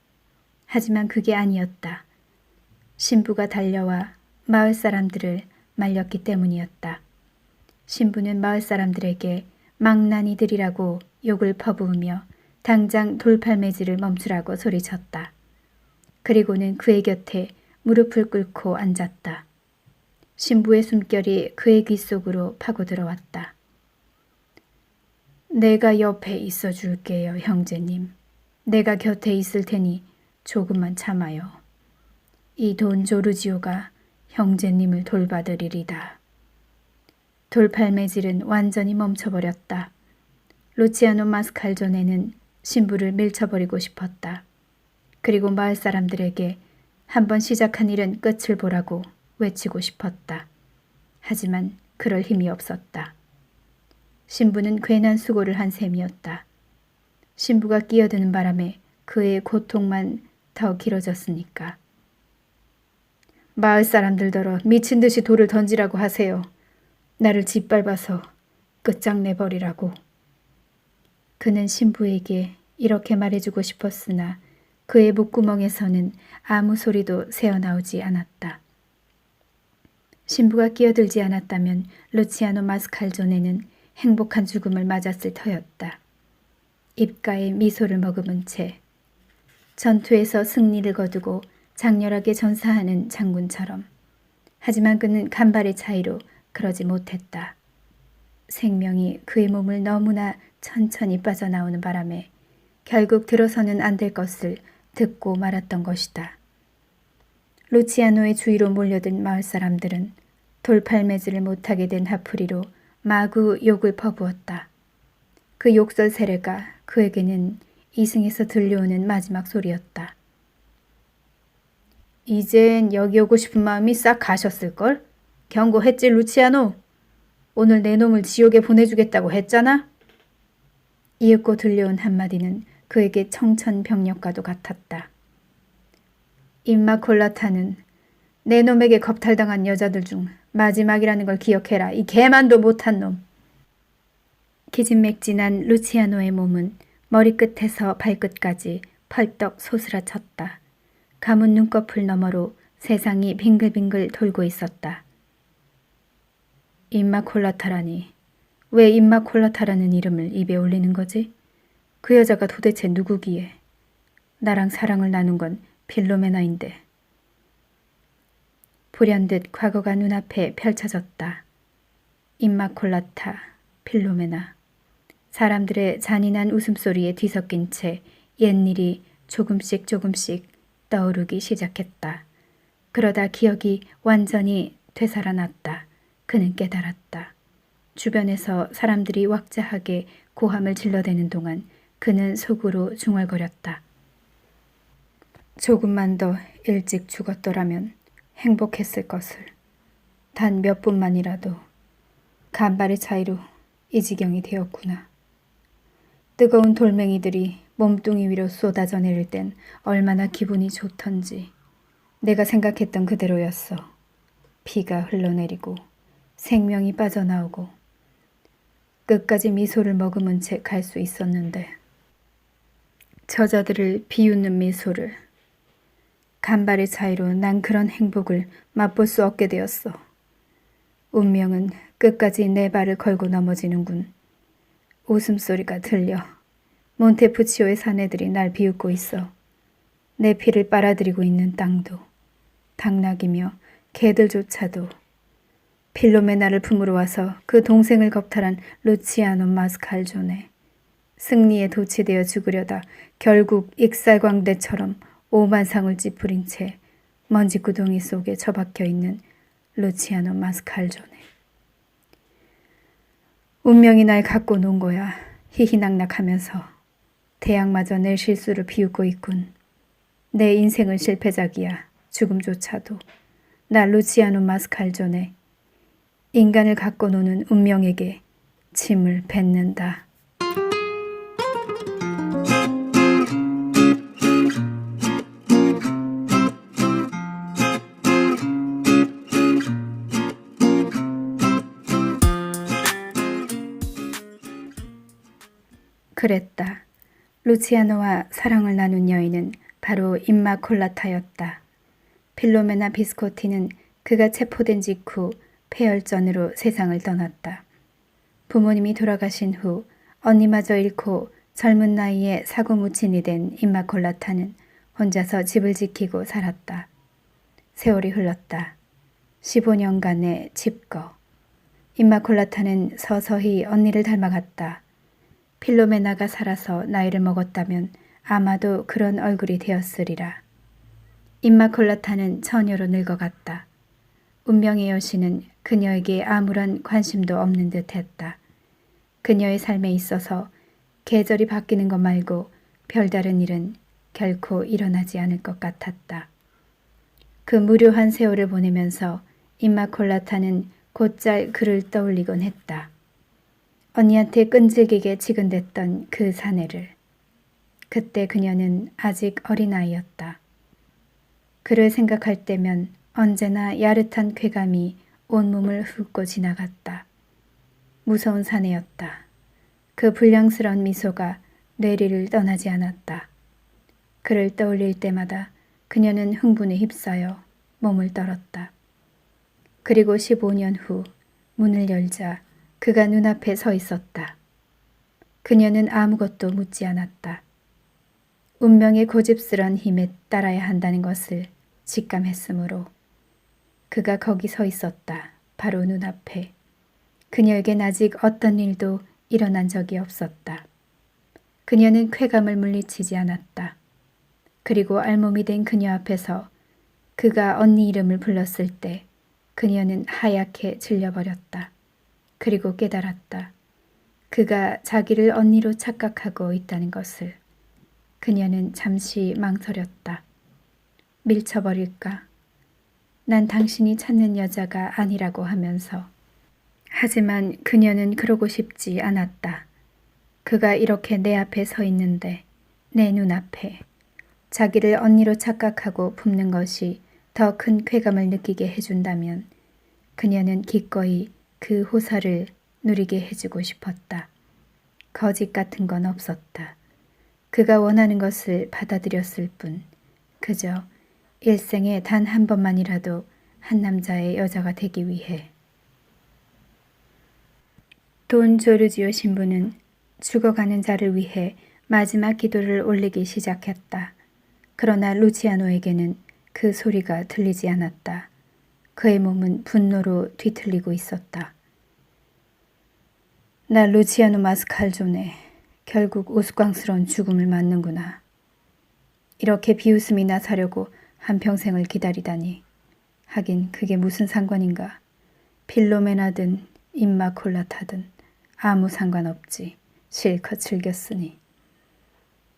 하지만 그게 아니었다. 신부가 달려와 마을 사람들을 말렸기 때문이었다. 신부는 마을 사람들에게 망나니들이라고 욕을 퍼부으며 당장 돌팔매질을 멈추라고 소리쳤다. 그리고는 그의 곁에 무릎을 꿇고 앉았다. 신부의 숨결이 그의 귀 속으로 파고들어왔다. 내가 옆에 있어 줄게요, 형제님. 내가 곁에 있을 테니 조금만 참아요. 이 돈 조르지오가 형제님을 돌봐드리리다. 돌팔매질은 완전히 멈춰버렸다. 루치아노 마스칼조네는 신부를 밀쳐버리고 싶었다. 그리고 마을 사람들에게 한번 시작한 일은 끝을 보라고 외치고 싶었다. 하지만 그럴 힘이 없었다. 신부는 괜한 수고를 한 셈이었다. 신부가 끼어드는 바람에 그의 고통만 더 길어졌으니까. 마을 사람들더러 미친 듯이 돌을 던지라고 하세요. 나를 짓밟아서 끝장내버리라고. 그는 신부에게 이렇게 말해주고 싶었으나 그의 목구멍에서는 아무 소리도 새어나오지 않았다. 신부가 끼어들지 않았다면 루치아노 마스칼조네는 행복한 죽음을 맞았을 터였다. 입가에 미소를 머금은 채 전투에서 승리를 거두고 장렬하게 전사하는 장군처럼. 하지만 그는 간발의 차이로 그러지 못했다. 생명이 그의 몸을 너무나 천천히 빠져나오는 바람에 결국 들어서는 안 될 것을 듣고 말았던 것이다. 루치아노의 주위로 몰려든 마을 사람들은 돌팔매질을 못하게 된 하프리로 마구 욕을 퍼부었다. 그 욕설 세례가 그에게는 이승에서 들려오는 마지막 소리였다. 이젠 여기 오고 싶은 마음이 싹 가셨을걸? 경고했지, 루치아노? 오늘 내 놈을 지옥에 보내주겠다고 했잖아? 이윽고 들려온 한마디는 그에게 청천벽력과도 같았다. 임마콜라타는 내 놈에게 겁탈당한 여자들 중 마지막이라는 걸 기억해라. 이 개만도 못한 놈. 기진맥진한 루치아노의 몸은 머리끝에서 발끝까지 펄떡 소스라쳤다. 감은 눈꺼풀 너머로 세상이 빙글빙글 돌고 있었다. 임마콜라타라니. 왜 임마콜라타라는 이름을 입에 올리는 거지? 그 여자가 도대체 누구기에? 나랑 사랑을 나눈 건 필로메나인데. 불현듯 과거가 눈앞에 펼쳐졌다. 임마콜라타, 필로메나. 사람들의 잔인한 웃음소리에 뒤섞인 채 옛일이 조금씩 떠오르기 시작했다. 그러다 기억이 완전히 되살아났다. 그는 깨달았다. 주변에서 사람들이 왁자하게 고함을 질러대는 동안 그는 속으로 중얼거렸다. 조금만 더 일찍 죽었더라면 행복했을 것을. 단 몇 분만이라도. 간발의 차이로 이 지경이 되었구나. 뜨거운 돌멩이들이 몸뚱이 위로 쏟아져 내릴 땐 얼마나 기분이 좋던지. 내가 생각했던 그대로였어. 피가 흘러내리고 생명이 빠져나오고 끝까지 미소를 머금은 채 갈 수 있었는데. 저자들을 비웃는 미소를. 간발의 차이로 난 그런 행복을 맛볼 수 없게 되었어. 운명은 끝까지 내 발을 걸고 넘어지는군. 웃음소리가 들려. 몬테푸치오의 사내들이 날 비웃고 있어. 내 피를 빨아들이고 있는 땅도, 당나귀며 개들조차도. 필로메나를 품으러 와서 그 동생을 겁탈한 루치아노 마스칼조네. 승리에 도취되어 죽으려다 결국 익살광대처럼 오만상을 찌푸린 채 먼지구덩이 속에 처박혀 있는 루치아노 마스칼조네. 운명이 날 갖고 논 거야. 희희낙낙하면서. 대학마저 내 실수를 비웃고 있군. 내 인생은 실패작이야. 죽음조차도. 나 루치아노 마스칼조네. 인간을 갖고 노는 운명에게 침을 뱉는다. 그랬다. 루치아노와 사랑을 나눈 여인은 바로 임마콜라타였다. 필로메나 비스코티는 그가 체포된 직후 폐혈전으로 세상을 떠났다. 부모님이 돌아가신 후 언니마저 잃고 젊은 나이에 사고무친이 된 임마콜라타는 혼자서 집을 지키고 살았다. 세월이 흘렀다. 15년간의 집거. 임마콜라타는 서서히 언니를 닮아갔다. 필로메나가 살아서 나이를 먹었다면 아마도 그런 얼굴이 되었으리라. 임마콜라타는 처녀로 늙어갔다. 운명의 여신은 그녀에게 아무런 관심도 없는 듯했다. 그녀의 삶에 있어서 계절이 바뀌는 것 말고 별다른 일은 결코 일어나지 않을 것 같았다. 그 무료한 세월을 보내면서 임마콜라타는 곧잘 그를 떠올리곤 했다. 언니한테 끈질기게 치근댔던 그 사내를. 그때 그녀는 아직 어린아이였다. 그를 생각할 때면 언제나 야릇한 쾌감이 온몸을 훑고 지나갔다. 무서운 사내였다. 그 불량스러운 미소가 뇌리를 떠나지 않았다. 그를 떠올릴 때마다 그녀는 흥분에 휩싸여 몸을 떨었다. 그리고 15년 후 문을 열자 그가 눈앞에 서 있었다. 그녀는 아무것도 묻지 않았다. 운명의 고집스런 힘에 따라야 한다는 것을 직감했으므로 그가 거기 서 있었다. 바로 눈앞에. 그녀에겐 아직 어떤 일도 일어난 적이 없었다. 그녀는 쾌감을 물리치지 않았다. 그리고 알몸이 된 그녀 앞에서 그가 언니 이름을 불렀을 때 그녀는 하얗게 질려버렸다. 그리고 깨달았다. 그가 자기를 언니로 착각하고 있다는 것을. 그녀는 잠시 망설였다. 밀쳐버릴까? 난 당신이 찾는 여자가 아니라고 하면서. 하지만 그녀는 그러고 싶지 않았다. 그가 이렇게 내 앞에 서 있는데, 내 눈앞에 자기를 언니로 착각하고 품는 것이 더 큰 쾌감을 느끼게 해준다면 그녀는 기꺼이 그 호사를 누리게 해주고 싶었다. 거짓 같은 건 없었다. 그가 원하는 것을 받아들였을 뿐 그저 일생에 단 한 번만이라도 한 남자의 여자가 되기 위해. 돈 조르지오 신부는 죽어가는 자를 위해 마지막 기도를 올리기 시작했다. 그러나 루치아노에게는 그 소리가 들리지 않았다. 그의 몸은 분노로 뒤틀리고 있었다. 나 루치아노 마스칼조네, 결국 우스꽝스러운 죽음을 맞는구나. 이렇게 비웃음이 나사려고 한평생을 기다리다니. 하긴 그게 무슨 상관인가. 필로메나든 임마콜라타든 아무 상관없지. 실컷 즐겼으니.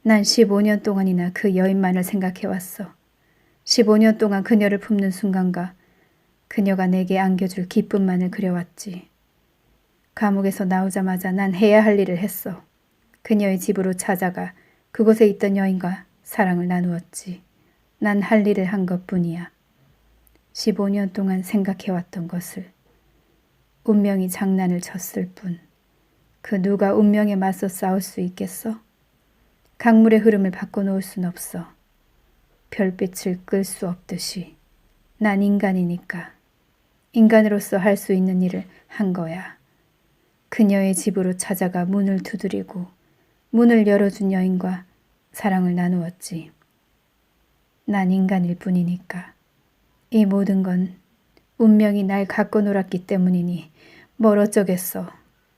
난 15년 동안이나 그 여인만을 생각해왔어. 15년 동안 그녀를 품는 순간과 그녀가 내게 안겨줄 기쁨만을 그려왔지. 감옥에서 나오자마자 난 해야 할 일을 했어. 그녀의 집으로 찾아가 그곳에 있던 여인과 사랑을 나누었지. 난 할 일을 한 것뿐이야. 15년 동안 생각해왔던 것을. 운명이 장난을 쳤을 뿐. 그 누가 운명에 맞서 싸울 수 있겠어? 강물의 흐름을 바꿔놓을 순 없어. 별빛을 끌 수 없듯이. 난 인간이니까. 인간으로서 할 수 있는 일을 한 거야. 그녀의 집으로 찾아가 문을 두드리고 문을 열어준 여인과 사랑을 나누었지. 난 인간일 뿐이니까. 이 모든 건 운명이 날 갖고 놀았기 때문이니 뭘 어쩌겠어.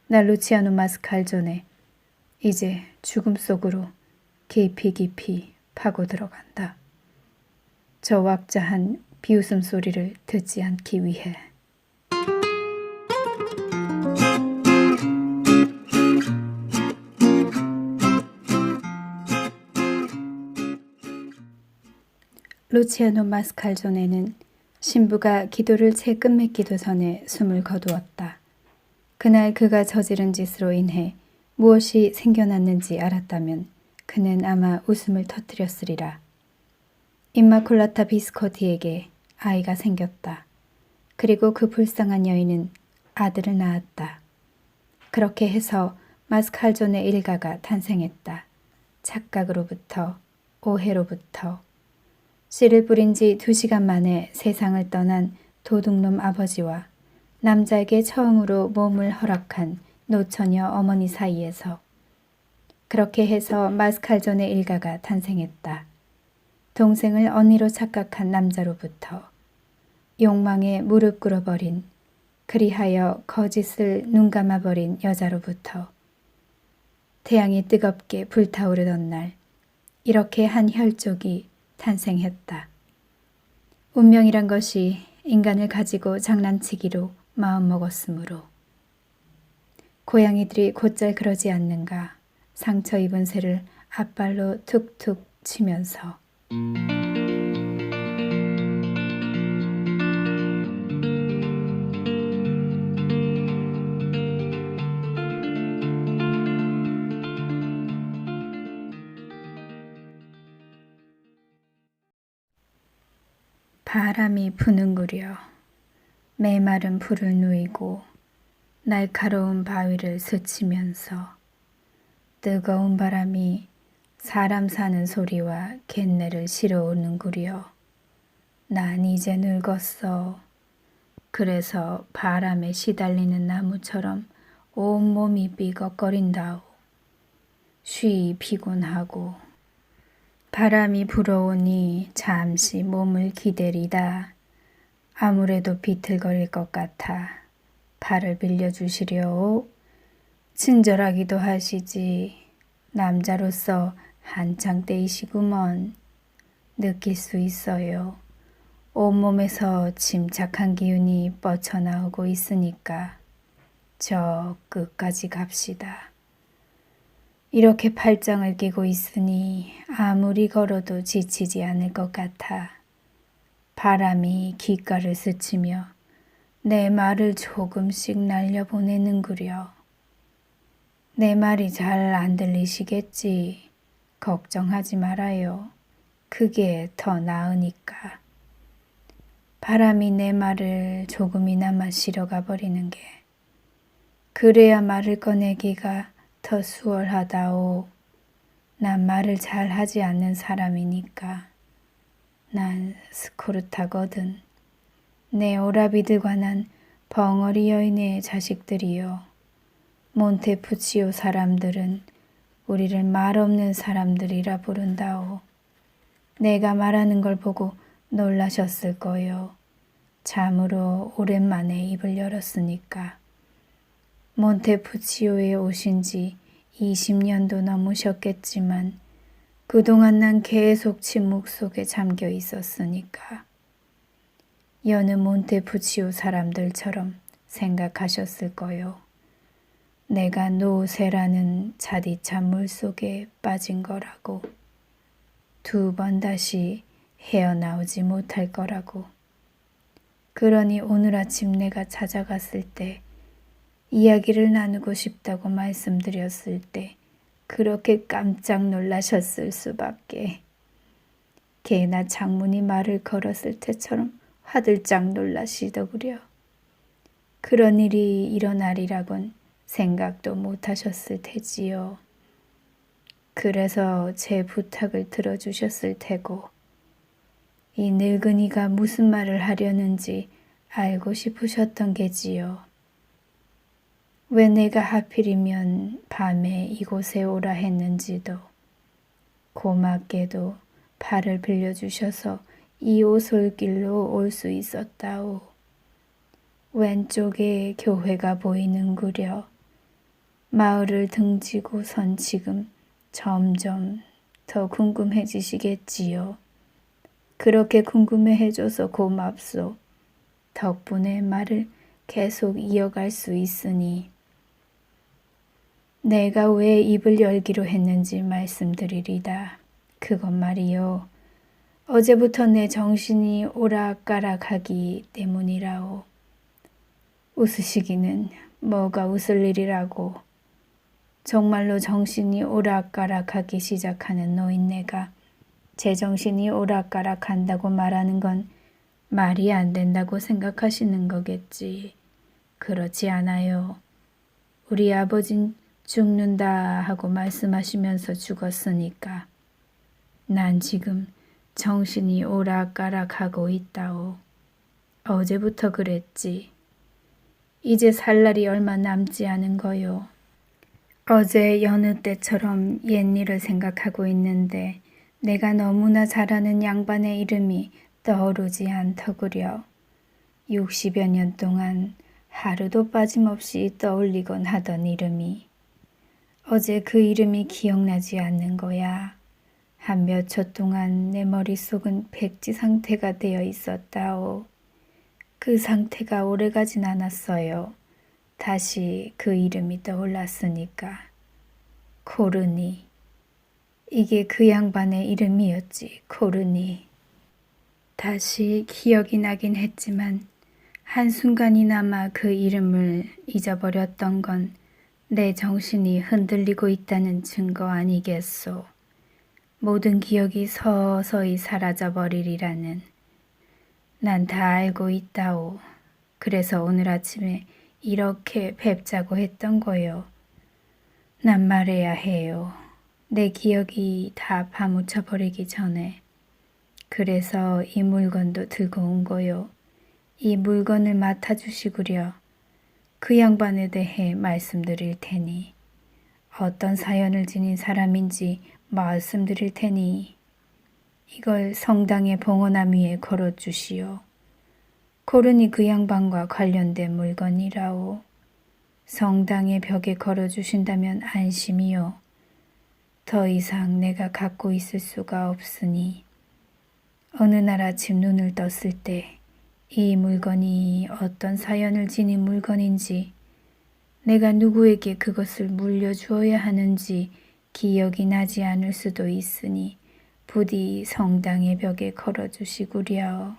나 루치아노 마스칼조네. 이제 죽음 속으로 깊이 깊이 파고 들어간다. 저 왁자한 비웃음 소리를 듣지 않기 위해. 루치아노 마스칼조네는 신부가 기도를 채 끝맺기도 전에 숨을 거두었다. 그날 그가 저지른 짓으로 인해 무엇이 생겨났는지 알았다면 그는 아마 웃음을 터뜨렸으리라. 임마콜라타 비스코티에게 아이가 생겼다. 그리고 그 불쌍한 여인은 아들을 낳았다. 그렇게 해서 마스칼조네 일가가 탄생했다. 착각으로부터, 오해로부터. 씨를 뿌린 지 2시간 만에 세상을 떠난 도둑놈 아버지와 남자에게 처음으로 몸을 허락한 노처녀 어머니 사이에서. 그렇게 해서 마스칼조네 일가가 탄생했다. 동생을 언니로 착각한 남자로부터, 욕망에 무릎 꿇어버린, 그리하여 거짓을 눈감아버린 여자로부터, 태양이 뜨겁게 불타오르던 날 이렇게 한 혈족이 탄생했다. 운명이란 것이 인간을 가지고 장난치기로 마음먹었으므로. 고양이들이 곧잘 그러지 않는가. 상처 입은 새를 앞발로 툭툭 치면서. 바람이 부는구려. 메마른 풀을 누이고 날카로운 바위를 스치면서 뜨거운 바람이 사람 사는 소리와 갯내를 실어오는구려. 난 이제 늙었어. 그래서 바람에 시달리는 나무처럼 온몸이 삐걱거린다오. 쉬이 피곤하고 바람이 불어오니 잠시 몸을 기대리다 아무래도 비틀거릴 것 같아 발을 빌려주시려오. 친절하기도 하시지. 남자로서 한창 때이시구먼. 느낄 수 있어요. 온몸에서 침착한 기운이 뻗쳐나오고 있으니까 저 끝까지 갑시다. 이렇게 팔짱을 끼고 있으니 아무리 걸어도 지치지 않을 것 같아. 바람이 귓가를 스치며 내 말을 조금씩 날려보내는구려. 내 말이 잘 안 들리시겠지. 걱정하지 말아요. 그게 더 나으니까. 바람이 내 말을 조금이나마 실어가 버리는 게 그래야 말을 꺼내기가 더 수월하다오. 난 말을 잘 하지 않는 사람이니까. 난 스코르타거든. 내 오라비들과 난 벙어리 여인의 자식들이요. 몬테푸치오 사람들은 우리를 말 없는 사람들이라 부른다오. 내가 말하는 걸 보고 놀라셨을 거요. 참으로 오랜만에 입을 열었으니까. 몬테푸치오에 오신 지 20년도 넘으셨겠지만 그동안 난 계속 침묵 속에 잠겨 있었으니까. 여느 몬테푸치오 사람들처럼 생각하셨을 거요. 내가 노새라는 자디찬 물속에 빠진 거라고. 2번 다시 헤어나오지 못할 거라고. 그러니 오늘 아침 내가 찾아갔을 때 이야기를 나누고 싶다고 말씀드렸을 때 그렇게 깜짝 놀라셨을 수밖에. 개나 장문이 말을 걸었을 때처럼 화들짝 놀라시더구려. 그런 일이 일어나리라곤 생각도 못하셨을 테지요. 그래서 제 부탁을 들어주셨을 테고 이 늙은이가 무슨 말을 하려는지 알고 싶으셨던 게지요. 왜 내가 하필이면 밤에 이곳에 오라 했는지도 고맙게도 발을 빌려주셔서 이 오솔길로 올 수 있었다오. 왼쪽에 교회가 보이는구려. 마을을 등지고선 지금 점점 더 궁금해지시겠지요. 그렇게 궁금해해줘서 고맙소. 덕분에 말을 계속 이어갈 수 있으니. 내가 왜 입을 열기로 했는지 말씀드리리다. 그건 말이요. 어제부터 내 정신이 오락가락하기 때문이라오. 웃으시기는 뭐가 웃을 일이라고. 정말로 정신이 오락가락하기 시작하는 노인네가 제정신이 오락가락한다고 말하는 건 말이 안 된다고 생각하시는 거겠지. 그렇지 않아요. 우리 아버진 죽는다 하고 말씀하시면서 죽었으니까. 난 지금 정신이 오락가락하고 있다오. 어제부터 그랬지. 이제 살 날이 얼마 남지 않은 거요. 어제 여느 때처럼 옛일을 생각하고 있는데 내가 너무나 잘 아는 양반의 이름이 떠오르지 않더구려. 60여 년 동안 하루도 빠짐없이 떠올리곤 하던 이름이. 어제 그 이름이 기억나지 않는 거야. 한 몇 초 동안 내 머릿속은 백지 상태가 되어 있었다오. 그 상태가 오래가진 않았어요. 다시 그 이름이 떠올랐으니까. 코르니. 이게 그 양반의 이름이었지. 코르니. 다시 기억이 나긴 했지만 한순간이나마 그 이름을 잊어버렸던 건 내 정신이 흔들리고 있다는 증거 아니겠소. 모든 기억이 서서히 사라져버리리라는. 난 다 알고 있다오. 그래서 오늘 아침에 이렇게 뵙자고 했던 거요. 난 말해야 해요. 내 기억이 다 파묻혀 버리기 전에. 그래서 이 물건도 들고 온 거요. 이 물건을 맡아주시구려. 그 양반에 대해 말씀드릴 테니 어떤 사연을 지닌 사람인지 말씀드릴 테니 이걸 성당의 봉헌함 위에 걸어주시오. 고르니 그 양반과 관련된 물건이라오. 성당의 벽에 걸어주신다면 안심이요. 더 이상 내가 갖고 있을 수가 없으니 어느 날 아침 눈을 떴을 때 이 물건이 어떤 사연을 지닌 물건인지 내가 누구에게 그것을 물려주어야 하는지 기억이 나지 않을 수도 있으니 부디 성당의 벽에 걸어주시구려.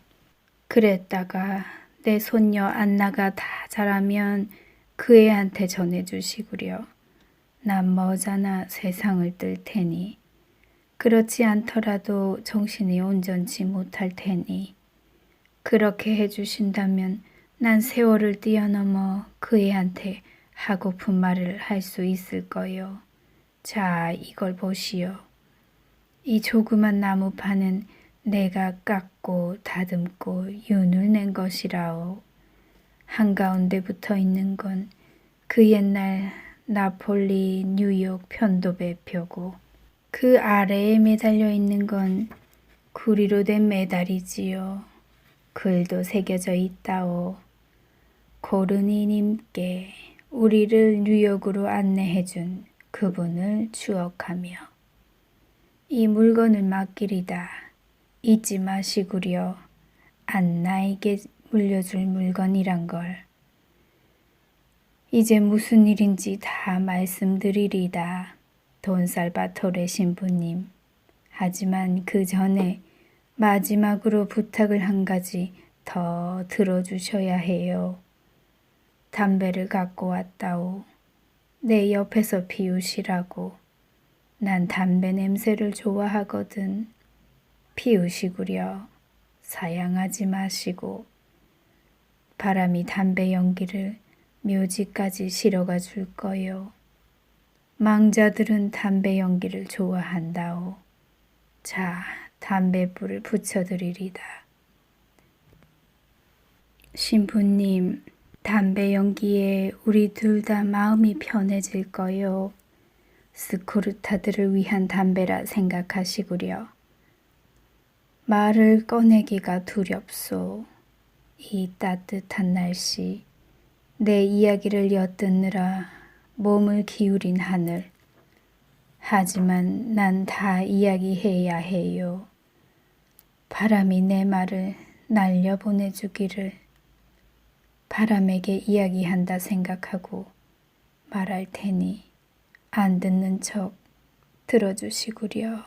그랬다가 내 손녀 안나가 다 자라면 그 애한테 전해주시구려. 난 머자나 세상을 뜰 테니 그렇지 않더라도 정신이 온전치 못할 테니 그렇게 해주신다면 난 세월을 뛰어넘어 그 애한테 하고픈 말을 할 수 있을 거요. 자, 이걸 보시오. 이 조그만 나무판은 내가 깎고 다듬고 윤을 낸 것이라오. 한가운데 붙어 있는 건 그 옛날 나폴리 뉴욕 편도배표고 그 아래에 매달려 있는 건 구리로 된 메달이지요. 글도 새겨져 있다오. 고르니님께 우리를 뉴욕으로 안내해준 그분을 추억하며 이 물건을 맡기리다. 잊지 마시구려. 안나에게 물려줄 물건이란 걸. 이제 무슨 일인지 다 말씀드리리다. 돈살바토레 신부님. 하지만 그 전에 마지막으로 부탁을 한 가지 더 들어주셔야 해요. 담배를 갖고 왔다오. 내 옆에서 피우시라고. 난 담배 냄새를 좋아하거든. 피우시구려. 사양하지 마시고. 바람이 담배 연기를 묘지까지 실어가 줄 거요. 망자들은 담배 연기를 좋아한다오. 자, 담뱃불을 붙여드리리다. 신부님, 담배 연기에 우리 둘 다 마음이 편해질 거요. 스코르타들을 위한 담배라 생각하시구려. 말을 꺼내기가 두렵소. 이 따뜻한 날씨, 내 이야기를 엿듣느라 몸을 기울인 하늘. 하지만 난 다 이야기해야 해요. 바람이 내 말을 날려보내주기를. 바람에게 이야기한다 생각하고 말할 테니 안 듣는 척 들어주시구려.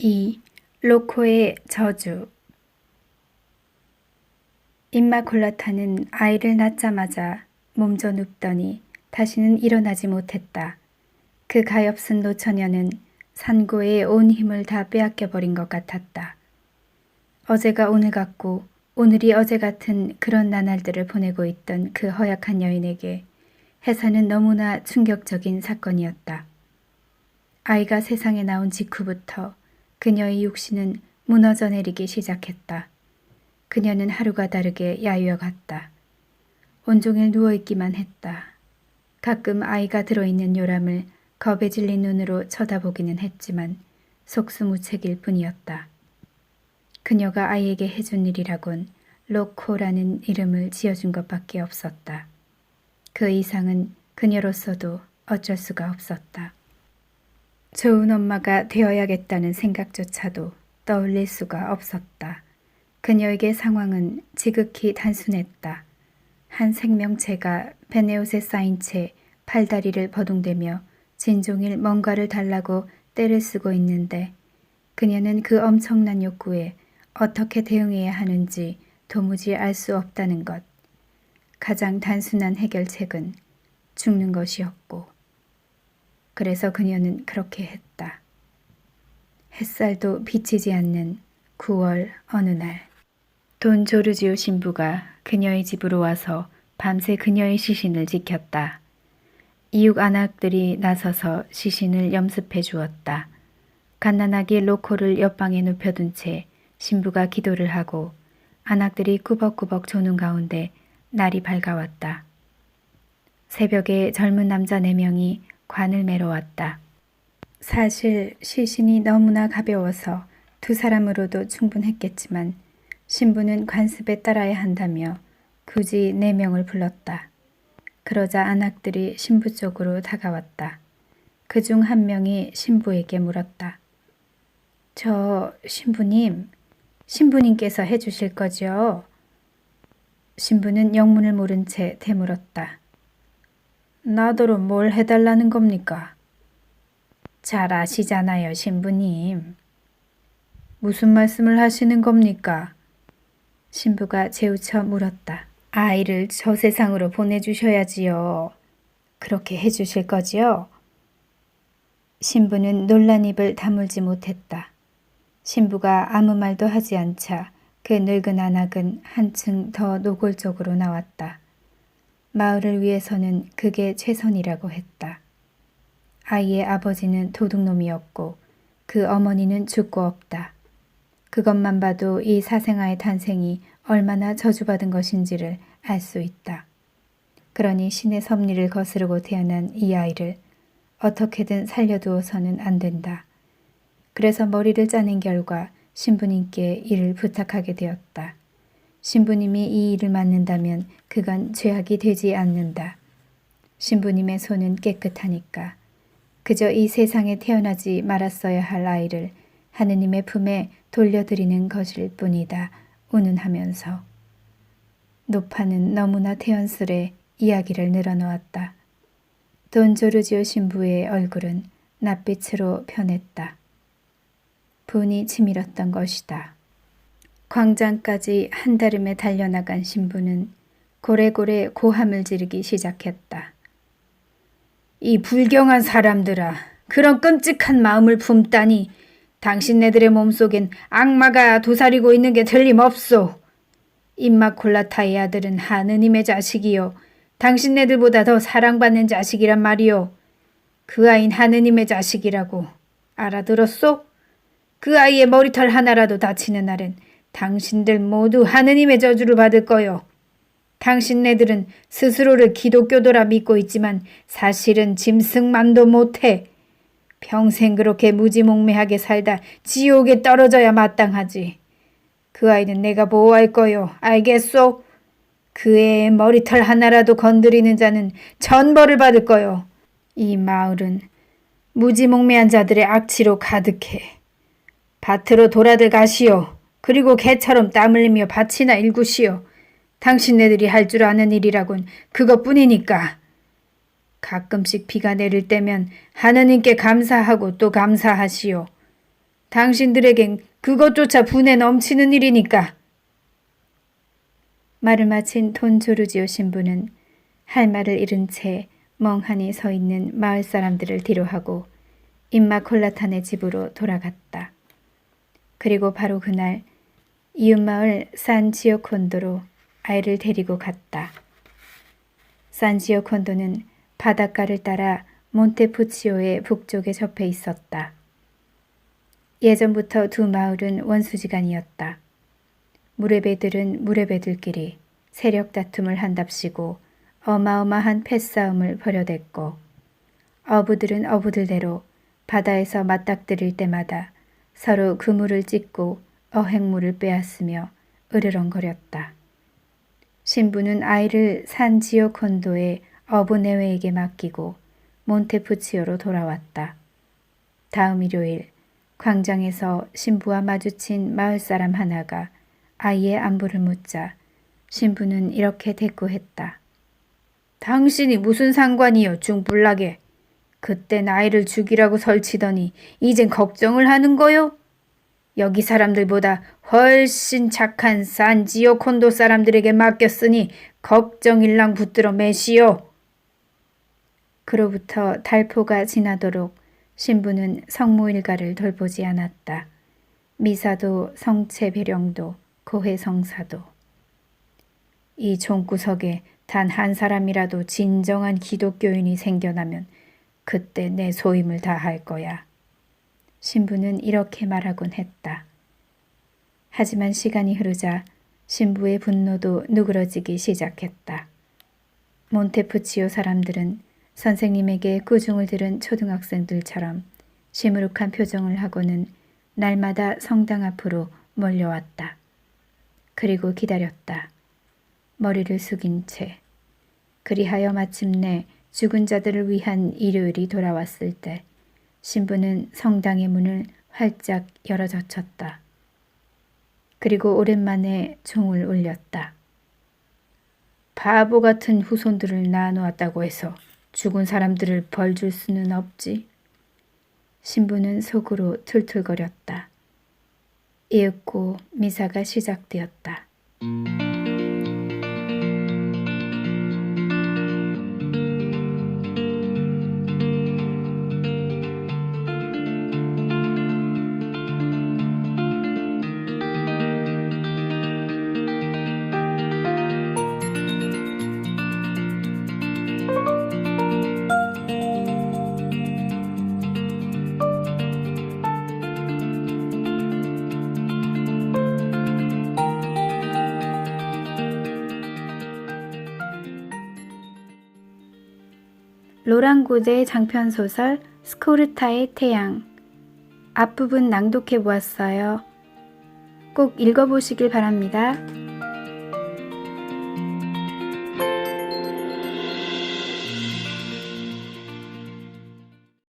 이 로코의 저주. 임마콜라타는 아이를 낳자마자 몸져 눕더니 다시는 일어나지 못했다. 그 가엾은 노처녀는 산고에 온 힘을 다 빼앗겨버린 것 같았다. 어제가 오늘 같고 오늘이 어제 같은 그런 나날들을 보내고 있던 그 허약한 여인에게 해산은 너무나 충격적인 사건이었다. 아이가 세상에 나온 직후부터 그녀의 육신은 무너져 내리기 시작했다. 그녀는 하루가 다르게 야유어갔다. 온종일 누워있기만 했다. 가끔 아이가 들어있는 요람을 겁에 질린 눈으로 쳐다보기는 했지만 속수무책일 뿐이었다. 그녀가 아이에게 해준 일이라곤 로코라는 이름을 지어준 것밖에 없었다. 그 이상은 그녀로서도 어쩔 수가 없었다. 좋은 엄마가 되어야겠다는 생각조차도 떠올릴 수가 없었다. 그녀에게 상황은 지극히 단순했다. 한 생명체가 베네옷에 쌓인 채 팔다리를 버둥대며 진종일 뭔가를 달라고 떼를 쓰고 있는데 그녀는 그 엄청난 욕구에 어떻게 대응해야 하는지 도무지 알 수 없다는 것. 가장 단순한 해결책은 죽는 것이었고. 그래서 그녀는 그렇게 했다. 햇살도 비치지 않는 9월 어느 날, 돈 조르지오 신부가 그녀의 집으로 와서 밤새 그녀의 시신을 지켰다. 이웃 안악들이 나서서 시신을 염습해 주었다. 갓난아기 로코를 옆방에 눕혀둔 채 신부가 기도를 하고 안악들이 꾸벅꾸벅 조는 가운데 날이 밝아왔다. 새벽에 젊은 남자 4명이 관을 매러 왔다. 사실 시신이 너무나 가벼워서 2 사람으로도 충분했겠지만 신부는 관습에 따라야 한다며 굳이 4명을 불렀다. 그러자 안악들이 신부 쪽으로 다가왔다. 그중 한 명이 신부에게 물었다. 저 신부님께서 해주실 거죠? 신부는 영문을 모른 채 되물었다. 나더러 뭘 해달라는 겁니까? 잘 아시잖아요, 신부님. 무슨 말씀을 하시는 겁니까? 신부가 재우쳐 물었다. 아이를 저 세상으로 보내주셔야지요. 그렇게 해주실 거지요? 신부는 놀란 입을 다물지 못했다. 신부가 아무 말도 하지 않자 그 늙은 안악은 한층 더 노골적으로 나왔다. 마을을 위해서는 그게 최선이라고 했다. 아이의 아버지는 도둑놈이었고 그 어머니는 죽고 없다. 그것만 봐도 이 사생아의 탄생이 얼마나 저주받은 것인지를 알 수 있다. 그러니 신의 섭리를 거스르고 태어난 이 아이를 어떻게든 살려두어서는 안 된다. 그래서 머리를 짜낸 결과 신부님께 이를 부탁하게 되었다. 신부님이 이 일을 맡는다면 그건 죄악이 되지 않는다. 신부님의 손은 깨끗하니까. 그저 이 세상에 태어나지 말았어야 할 아이를 하느님의 품에 돌려드리는 것일 뿐이다. 운운하면서. 노파는 너무나 태연스레 이야기를 늘어놓았다. 돈 조르지오 신부의 얼굴은 낯빛으로 변했다. 분이 치밀었던 것이다. 광장까지 한달음에 달려나간 신부는 고래고래 고함을 지르기 시작했다. 이 불경한 사람들아, 그런 끔찍한 마음을 품다니 당신네들의 몸속엔 악마가 도사리고 있는 게 틀림없소. 임마콜라타의 아들은 하느님의 자식이요. 당신네들보다 더 사랑받는 자식이란 말이요. 그 아이는 하느님의 자식이라고. 알아들었소? 그 아이의 머리털 하나라도 다치는 날엔 당신들 모두 하느님의 저주를 받을 거요. 당신네들은 스스로를 기독교도라 믿고 있지만 사실은 짐승만도 못해. 평생 그렇게 무지몽매하게 살다 지옥에 떨어져야 마땅하지. 그 아이는 내가 보호할 거요. 알겠소? 그 애의 머리털 하나라도 건드리는 자는 천벌을 받을 거요. 이 마을은 무지몽매한 자들의 악취로 가득해. 밭으로 돌아들 가시오. 그리고 개처럼 땀 흘리며 밭이나 일구시오. 당신네들이 할 줄 아는 일이라곤 그것뿐이니까. 가끔씩 비가 내릴 때면 하느님께 감사하고 또 감사하시오. 당신들에겐 그것조차 분에 넘치는 일이니까. 말을 마친 돈 조르지오 신부는 할 말을 잃은 채 멍하니 서 있는 마을 사람들을 뒤로하고 임마콜라탄의 집으로 돌아갔다. 그리고 바로 그날 이웃마을 산지오콘도로 아이를 데리고 갔다. 산지오콘도는 바닷가를 따라 몬테푸치오의 북쪽에 접해 있었다. 예전부터 2 마을은 원수지간이었다. 무레배들은 무레배들끼리 세력 다툼을 한답시고 어마어마한 패싸움을 벌여댔고 어부들은 어부들대로 바다에서 맞닥뜨릴 때마다 서로 그물을 찢고 어획물을 빼앗으며 으르렁거렸다. 신부는 아이를 산지오콘도의 어부내외에게 맡기고 몬테푸치오로 돌아왔다. 다음 일요일 광장에서 신부와 마주친 마을 사람 하나가 아이의 안부를 묻자 신부는 이렇게 대꾸했다. 당신이 무슨 상관이요, 중불나게. 그때 아이를 죽이라고 설치더니 이젠 걱정을 하는 거요? 여기 사람들보다 훨씬 착한 산지오 콘도 사람들에게 맡겼으니 걱정일랑 붙들어 매시오. 그로부터 달포가 지나도록 신부는 성모일가를 돌보지 않았다. 미사도 성체 배령도 고해성사도. 이 종구석에 단 한 사람이라도 진정한 기독교인이 생겨나면 그때 내 소임을 다할 거야. 신부는 이렇게 말하곤 했다. 하지만 시간이 흐르자 신부의 분노도 누그러지기 시작했다. 몬테푸치오 사람들은 선생님에게 꾸중을 들은 초등학생들처럼 시무룩한 표정을 하고는 날마다 성당 앞으로 몰려왔다. 그리고 기다렸다. 머리를 숙인 채. 그리하여 마침내 죽은 자들을 위한 일요일이 돌아왔을 때 신부는 성당의 문을 활짝 열어젖혔다. 그리고 오랜만에 종을 울렸다. 바보 같은 후손들을 낳아놓았다고 해서 죽은 사람들을 벌 줄 수는 없지. 신부는 속으로 툴툴거렸다. 이윽고 미사가 시작되었다. 로랑 고드의 장편소설 스코르타의 태양. 앞부분 낭독해 보았어요. 꼭 읽어보시길 바랍니다.